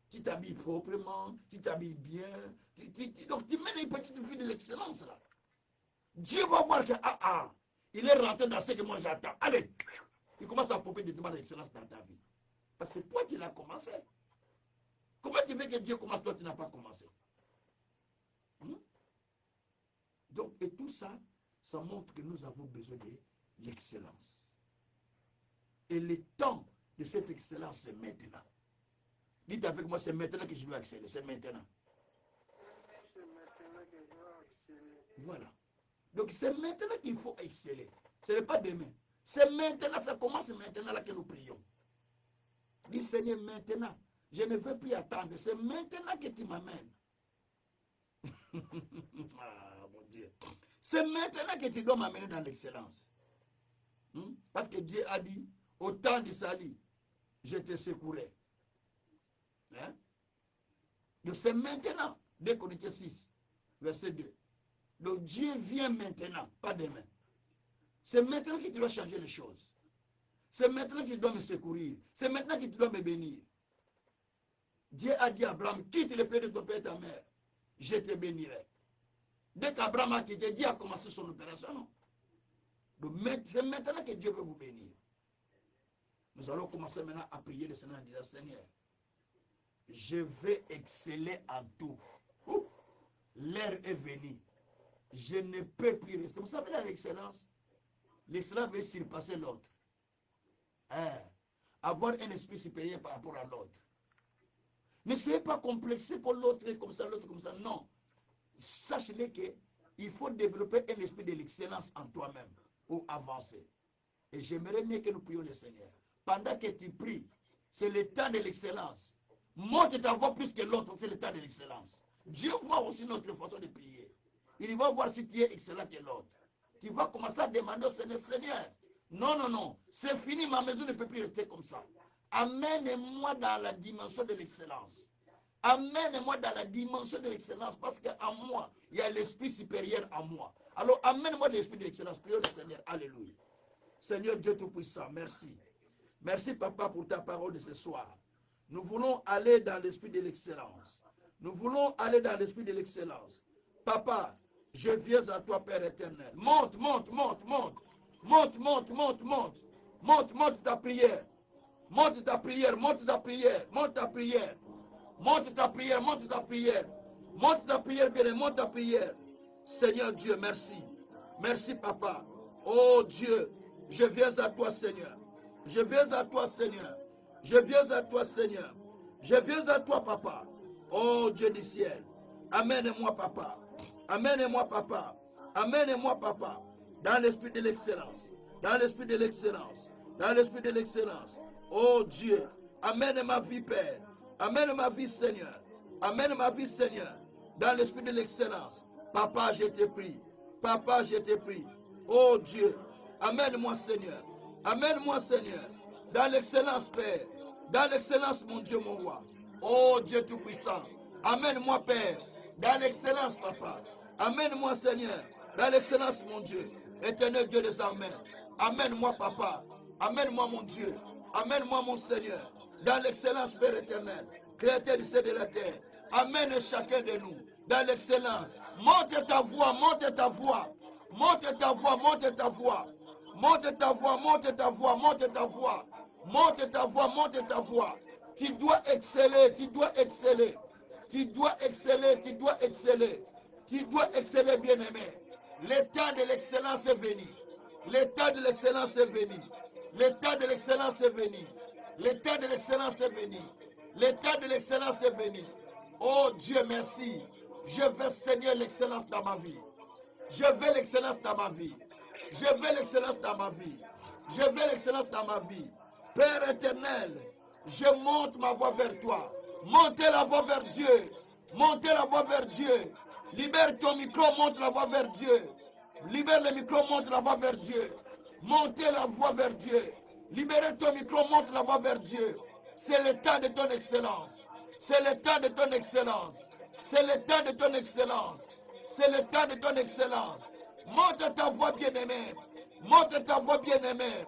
Tu t'habilles proprement, tu t'habilles bien. Donc tu mènes une petite vie de l'excellence là. Dieu va voir que, il est rentré dans ce que moi j'attends. Allez, il commence à popper des demandes d'excellence dans ta vie. Parce que toi, tu l'as commencé. Comment tu veux que Dieu commence, toi, tu n'as pas commencé? Donc, et tout ça, ça montre que nous avons besoin de l'excellence. Et le temps de cette excellence, c'est maintenant. Dites avec moi, c'est maintenant que je dois exceller. C'est maintenant. Voilà. Donc, c'est maintenant qu'il faut exceller. Ce n'est pas demain. C'est maintenant, ça commence maintenant là que nous prions. Dis Seigneur, maintenant, je ne veux plus attendre. C'est maintenant que tu m'amènes. Ah, mon Dieu. C'est maintenant que tu dois m'amener dans l'excellence. Parce que Dieu a dit, au temps du salut, je te secourais. Hein? Donc c'est maintenant, 2 Corinthiens 6, verset 2. Donc Dieu vient maintenant, pas demain. C'est maintenant que tu dois changer les choses. C'est maintenant qu'il doit me secourir. C'est maintenant qu'il doit me bénir. Dieu a dit à Abraham, quitte le pays de ton père et ta mère, je te bénirai. Dès qu'Abraham a quitté, Dieu a commencé son opération. Non? Donc c'est maintenant que Dieu veut vous bénir. Nous allons commencer maintenant à prier le Seigneur en disant, Seigneur, je vais exceller en tout. L'heure est venue. Je ne peux plus rester. Vous savez l'excellence? L'excellence veut surpasser l'autre. Avoir un esprit supérieur par rapport à l'autre. Ne soyez pas complexé pour l'autre comme ça, l'autre comme ça. Non. Sachez-le qu'il faut développer un esprit de l'excellence en toi-même pour avancer. Et j'aimerais bien que nous prions le Seigneur. Pendant que tu pries, c'est le temps de l'excellence. Monte ta voix plus que l'autre, c'est le temps de l'excellence. Dieu voit aussi notre façon de prier. Il va voir si tu es excellent que l'autre. Tu vas commencer à demander au Seigneur, Seigneur, non, c'est fini, ma maison ne peut plus rester comme ça. Amène-moi dans la dimension de l'excellence. Amène-moi dans la dimension de l'excellence, parce qu'en moi, il y a l'esprit supérieur en moi. Alors, amène-moi l'esprit de l'excellence. Prions le Seigneur. Alléluia. Seigneur Dieu Tout-Puissant, merci. Merci, Papa, pour ta parole de ce soir. Nous voulons aller dans l'esprit de l'excellence. Nous voulons aller dans l'esprit de l'excellence. Papa, je viens à toi, Père éternel. Monte, monte, monte, monte. Monte, monte, monte, monte. Monte, monte ta prière. Monte ta prière, monte ta prière, monte ta prière. Monte ta prière, monte ta prière. Monte ta prière, bien, monte ta prière. Seigneur Dieu, merci. Merci, Papa. Oh Dieu, je viens à toi, Seigneur. Je viens à toi, Seigneur. Je viens à toi, Seigneur. Je viens à toi, Papa. Oh Dieu du ciel. Amène-moi, Papa. Amène-moi, Papa. Amène-moi, Papa. Dans l'esprit de l'excellence. Dans l'esprit de l'excellence. Dans l'esprit de l'excellence. Oh Dieu, amène ma vie, Père. Amène ma vie, Seigneur. Amène ma vie, Seigneur. Dans l'esprit de l'excellence. Papa, je te prie. Papa, je te prie. Oh Dieu, amène-moi, Seigneur. Amène-moi, Seigneur. Dans l'excellence, Père. Dans l'excellence, mon Dieu, mon roi. Oh Dieu Tout-Puissant. Amène-moi, Père. Dans l'excellence, Papa. Amène-moi, Seigneur. Dans l'excellence, mon Dieu. Éternel Dieu des armées. Amène-moi, Papa. Amène-moi, mon Dieu. Amène-moi, mon Seigneur. Dans l'excellence, Père éternel. Créateur du ciel et de la terre. Amène chacun de nous. Dans l'excellence. Monte ta voix, monte ta voix. Monte ta voix, monte ta voix. Monte ta voix, monte ta voix, monte ta voix. Monte ta voix, monte ta voix. Tu dois exceller, tu dois exceller. Tu dois exceller, tu dois exceller. Tu dois exceller, bien-aimé. Le temps de l'excellence est venu. Le temps de l'excellence est venu. Le temps de l'excellence est venu. Le temps de l'excellence est venu. Le temps de l'excellence est venu. Oh Dieu, merci. Je veux, Seigneur, l'excellence dans ma vie. Je veux l'excellence dans ma vie. Je veux l'excellence dans ma vie. Je veux l'excellence dans ma vie. Père éternel, je monte ma voix vers toi. Montez la voix vers Dieu. Montez la voix vers Dieu. Libère ton micro, monte la voix vers Dieu. Libère le micro, monte la voix vers Dieu. Montez la voix vers Dieu. Libérez ton micro, monte la voix vers Dieu. C'est le temps de ton excellence. C'est le temps de ton excellence. C'est le temps de ton excellence. C'est le temps de ton excellence. Monte ta voix bien-aimée. Monte ta voix bien-aimée.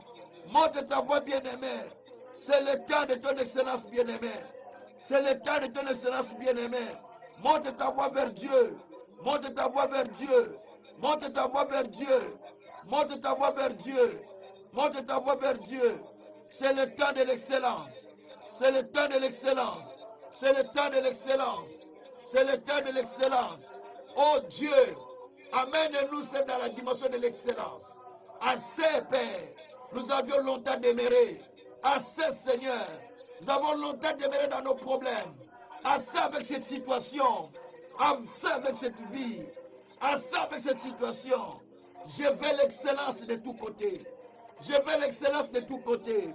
Monte ta voix bien-aimée. C'est le temps de ton excellence bien-aimée. C'est le temps de ton excellence bien-aimée. Monte ta voix vers Dieu. Monte ta voix vers Dieu. Monte ta voix vers Dieu. Monte ta voix vers Dieu. Monte ta voix vers Dieu. C'est le temps de l'excellence. C'est le temps de l'excellence. C'est le temps de l'excellence. C'est le temps de l'excellence. Oh Dieu, amène-nous dans la dimension de l'excellence. Assez, Père. Nous avions longtemps demeuré. Assez, Seigneur. Nous avons longtemps demeuré dans nos problèmes. Assez avec cette situation. Assez avec cette vie. Assez avec cette situation. Je veux l'excellence de tous côtés. Je veux l'excellence de tous côtés.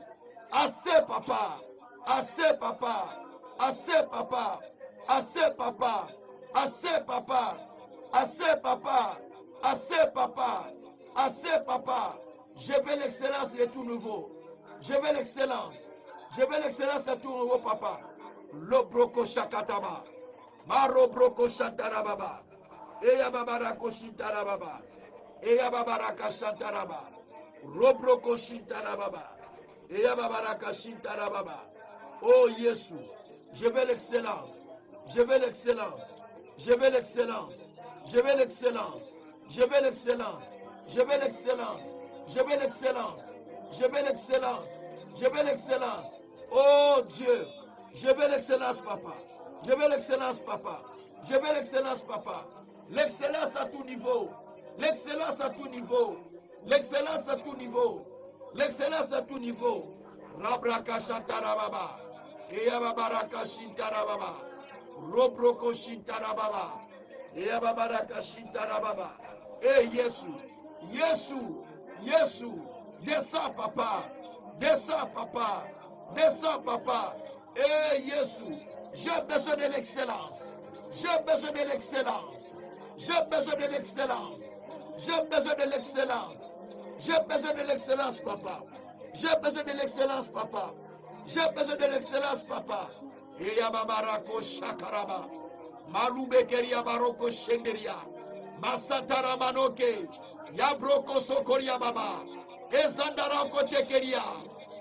Assez, Papa. Assez, Papa. Assez, Papa. Assez, Papa. Assez, Papa. Assez, Papa. Assez, Papa. Assez, Papa. Je veux l'excellence de tout nouveau. Je veux l'excellence. Je veux l'excellence de tout nouveau, Papa. Lobroko shakataba. Maro broko shantarababa. Eya babarako shintarababa. Eya babaraka shantaraba. Robroko shintarababa. Eya babaraka shintarababa. Oh Jésus, je veux l'excellence. Je veux l'excellence. Je veux l'excellence. Je veux l'excellence. Je veux l'excellence. Je veux l'excellence. Je veux l'excellence. Je veux l'excellence. Je veux l'excellence. Oh Dieu, je veux l'excellence, Papa. Je veux l'excellence, Papa. Je veux l'excellence, Papa. L'excellence à tout niveau. L'excellence à tout niveau. L'excellence à tout niveau. L'excellence à tout niveau. Rabraka Shantarababa. Eyababaraka Shintarababa. Robroko Shintarababa. Eyababaraka Shintarababa. Eh Jésus. Jésus. Jésus. Descends, Papa. Descends, Papa. Descends, Papa. Eh Jésus. J'ai besoin de l'excellence. J'ai besoin de l'excellence. J'ai besoin de l'excellence. J'ai besoin de l'excellence. J'ai besoin de l'excellence, Papa. J'ai besoin de l'excellence, Papa. J'ai besoin de l'excellence, Papa. Eya babarako shakaraba. Malubekeria baroko shenderia. Masatara manoke. Yabroko sokoria baba. Ezandarako tekeria.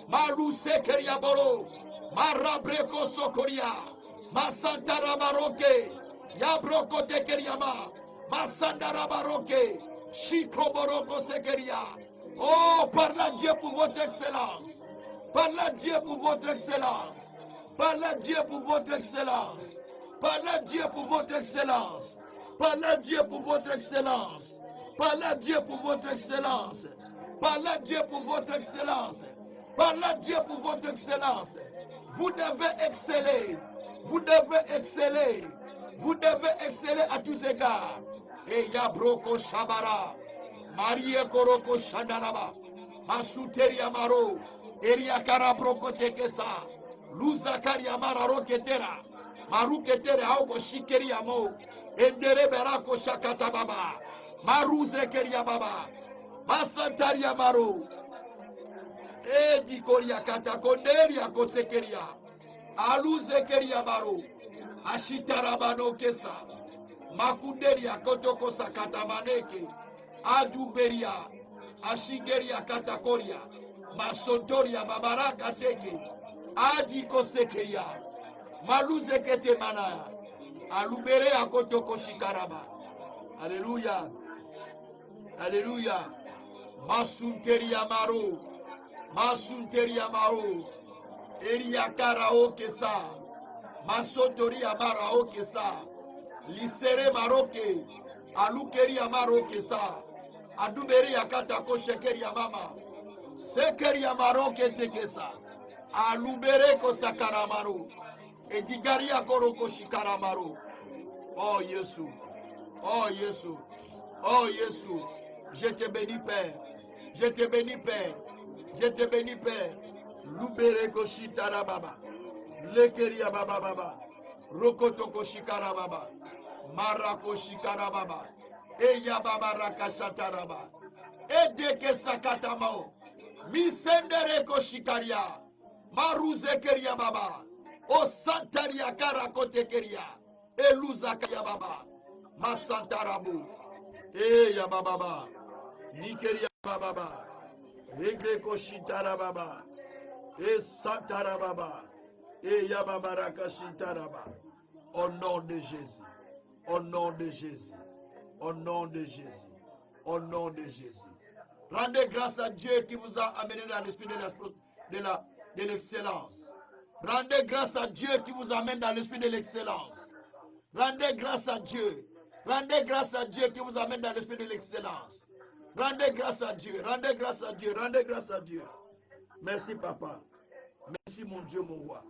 Malu sekeria boro. Marabreko sokoria. Masantara baroke. Yabroko tekeria ma. Masandara baroke. Shiko boroko sekeria. Oh, par la Dieu pour votre excellence. Par la Dieu pour votre excellence. Par la Dieu pour votre excellence. Par la Dieu pour votre excellence. Par la Dieu pour votre excellence. Par la Dieu pour votre excellence. Par la Dieu pour votre excellence. Par la Dieu pour votre excellence. Vous devez exceller. Vous devez exceller. Vous devez exceller à tous égards. Et Yabroko Shabara. Marie Koroko Shandaraba. Masuteria Maro. Eriakara Broko Tekesa. Luzakaria Mararo Ketera. Maru Ketera Auko Shikeria Mo. Endere Berako Shakata Baba. Maru Zekeria Baba. Masantaria Maro. Edi Koria Kata Konderia Kosekeria. Alu Zekeria Maro. Ashitarabano Kesa. Makunderia Kotoko Sakata Maneke. Aduberia. Ashigeria Katakoria. Masontoria Babaraka Teke. Adiko Sekeria. Maluze Kete Manaya. Alubere Akotoko Shikaraba. Alléluia. Alléluia. Masunteria Maro. Masunteria Maro. Eria Karao Kesa. Masotoria Marao Kesa. Lisere Maroke. Alukeria Maro Kesa. Aduberia Katako Shekeria Mama. Sekeria Maroke Tekesa. Alubereko Sakaramaro. Edigaria Koroko Shikaramaro. Oh Yesu. Oh Yesu. Oh Yesu. Je te bénis Père. Je te bénis Père. Je te bénis Père. Lubereko Shitarababa. Lekeria Baba Baba. Rokotoko Shikarababa. Marako Shikarababa. Eya Baba Rakashataraba. Edeke Sakatamao. Misendereko Shikaria. Maruzekeria Baba. O Santaria Karakotekeria. Eluzakaya Baba. Masantarabu. Eya Baba. Nikeria Baba. Regreko Shitara Baba. E Santara Baba. Eya Baba Rakashitaraba. Au nom de Jésus. Au nom de Jésus. Au nom de Jésus. Au nom de Jésus. Rendez grâce à Dieu qui vous a amené dans l'esprit de l'excellence. Rendez grâce à Dieu qui vous amène dans l'esprit de l'excellence. Rendez grâce à Dieu. Rendez grâce à Dieu qui vous amène dans l'esprit de l'excellence. Rendez grâce à Dieu. Rendez grâce à Dieu. Rendez grâce à Dieu. Merci papa. Merci mon Dieu, mon roi.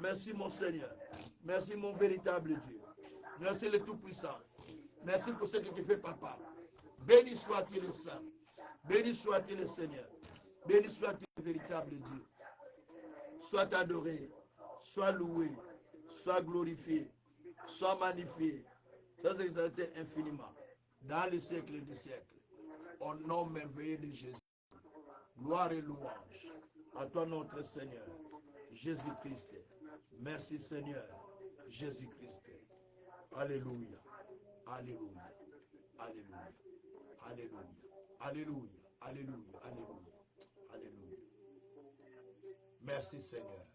Merci mon Seigneur. Merci mon véritable Dieu. Merci le Tout-Puissant. Merci pour ce que tu fais, papa. Béni soit-il le Saint. Béni soit-il le Seigneur. Béni soit-il le véritable Dieu. Sois adoré, sois loué, sois glorifié, sois magnifié, sois exalté infiniment dans les siècles des siècles. Au nom merveilleux de Jésus. Gloire et louange à toi notre Seigneur, Jésus-Christ. Merci Seigneur, Jésus-Christ. Alléluia, Alléluia, Alléluia, Alléluia, Alléluia, Alléluia, Alléluia, Alléluia. Merci Seigneur.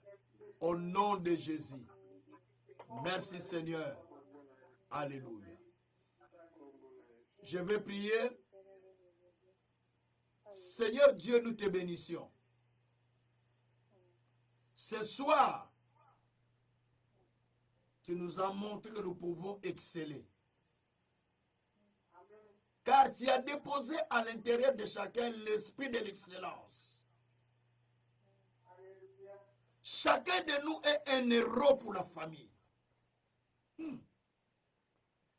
Au nom de Jésus. Merci Seigneur. Alléluia. Je vais prier. Seigneur Dieu, nous te bénissions. Ce soir, tu nous as montré que nous pouvons exceller. Car tu as déposé à l'intérieur de chacun l'esprit de l'excellence. Chacun de nous est un héros pour la famille.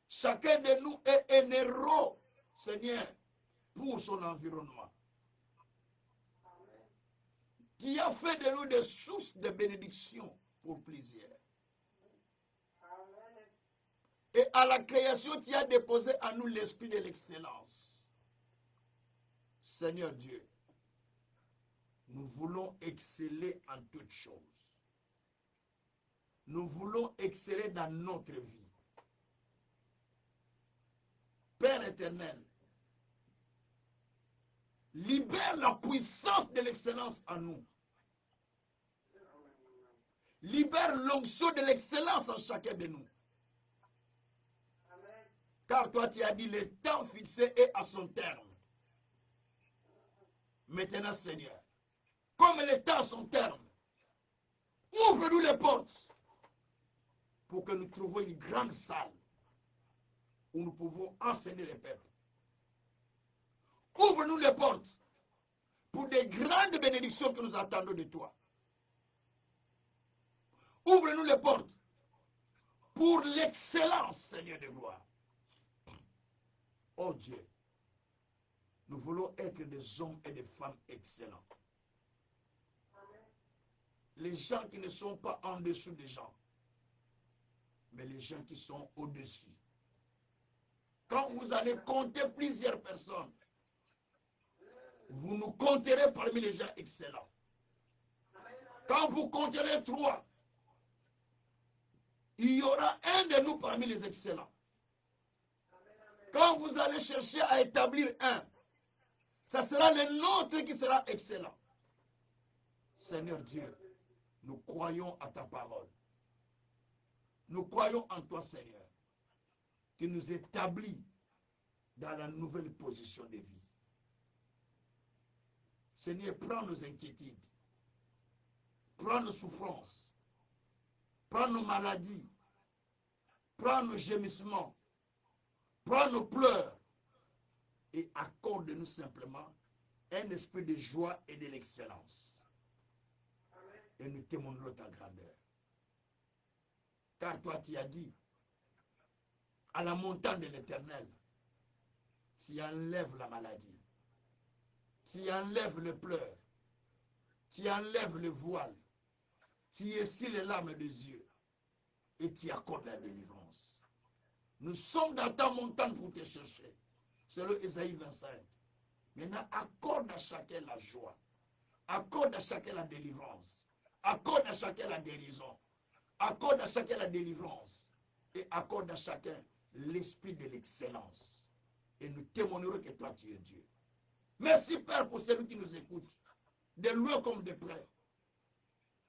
Chacun de nous est un héros, Seigneur, pour son environnement. Qui a fait de nous des sources de bénédiction pour plusieurs. Et à la création, tu as déposé à nous l'esprit de l'excellence. Seigneur Dieu, nous voulons exceller en toutes choses. Nous voulons exceller dans notre vie. Père éternel, libère la puissance de l'excellence en nous. Libère l'onction de l'excellence en chacun de nous. Car toi, tu as dit, le temps fixé est à son terme. Maintenant, Seigneur, comme le temps à son terme, ouvre-nous les portes pour que nous trouvions une grande salle où nous pouvons enseigner les peuples. Ouvre-nous les portes pour des grandes bénédictions que nous attendons de toi. Ouvre-nous les portes pour l'excellence, Seigneur de gloire. Oh Dieu, nous voulons être des hommes et des femmes excellents. Les gens qui ne sont pas en dessous des gens, mais les gens qui sont au-dessus. Quand vous allez compter plusieurs personnes, vous nous compterez parmi les gens excellents. Quand vous compterez 3, il y aura un de nous parmi les excellents. Quand vous allez chercher à établir un, ça sera le nôtre qui sera excellent. Seigneur Dieu, nous croyons à ta parole. Nous croyons en toi, Seigneur, qui nous établit dans la nouvelle position de vie. Seigneur, prends nos inquiétudes, prends nos souffrances, prends nos maladies, prends nos gémissements, prends nos pleurs et accorde-nous simplement un esprit de joie et de l'excellence. Et nous témoignons ta grandeur. Car toi, tu as dit, à la montagne de l'Éternel, tu enlèves la maladie, tu enlèves le pleur, tu enlèves le voile, tu essuies les larmes des yeux et tu accordes la délivrance. Nous sommes dans ta montagne pour te chercher. Selon Ésaïe 25. Maintenant, accorde à chacun la joie. Accorde à chacun la délivrance. Accorde à chacun la guérison. Accorde à chacun la délivrance. Et accorde à chacun l'esprit de l'excellence. Et nous témoignerons que toi, tu es Dieu. Merci, Père, pour celui qui nous écoute. De loin comme de près.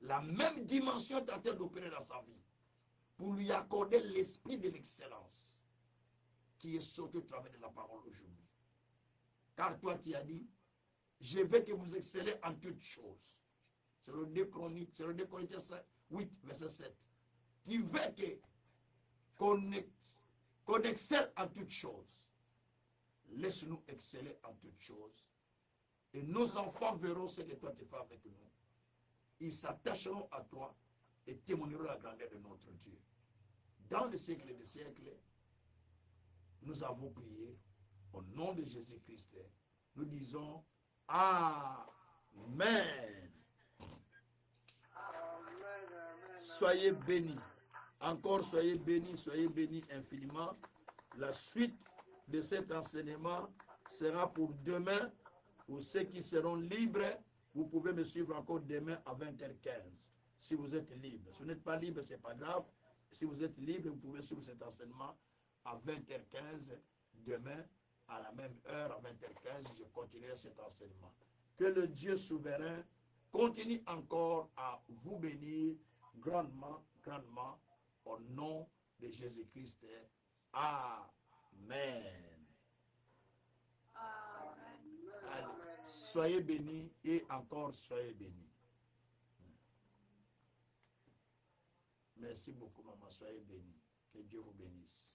La même dimension est en train d'opérer dans sa vie. Pour lui accorder l'esprit de l'excellence qui est sorti au travers de la parole aujourd'hui. Car toi, tu as dit, je veux que vous excellez en toutes choses. C'est le 2 Corinthiens 8, verset 7. Qui veut qu'on excelle en toutes choses. Laisse-nous exceller en toutes choses. Et nos enfants verront ce que toi tu fais avec nous. Ils s'attacheront à toi et témoigneront la grandeur de notre Dieu. Dans le siècle des siècles, nous avons prié au nom de Jésus-Christ. Nous disons Amen. Soyez bénis. Encore soyez bénis infiniment. La suite de cet enseignement sera pour demain. Pour ceux qui seront libres, vous pouvez me suivre encore demain à 20h15. Si vous êtes libre. Si vous n'êtes pas libre, ce n'est pas grave. Si vous êtes libre, vous pouvez suivre cet enseignement à 20h15. Demain, à la même heure, à 20h15, je continuerai cet enseignement. Que le Dieu souverain continue encore à vous bénir grandement, grandement, au nom de Jésus-Christ. Amen. Allez, soyez bénis et encore soyez bénis. Merci beaucoup, maman. Soyez bénis. Que Dieu vous bénisse.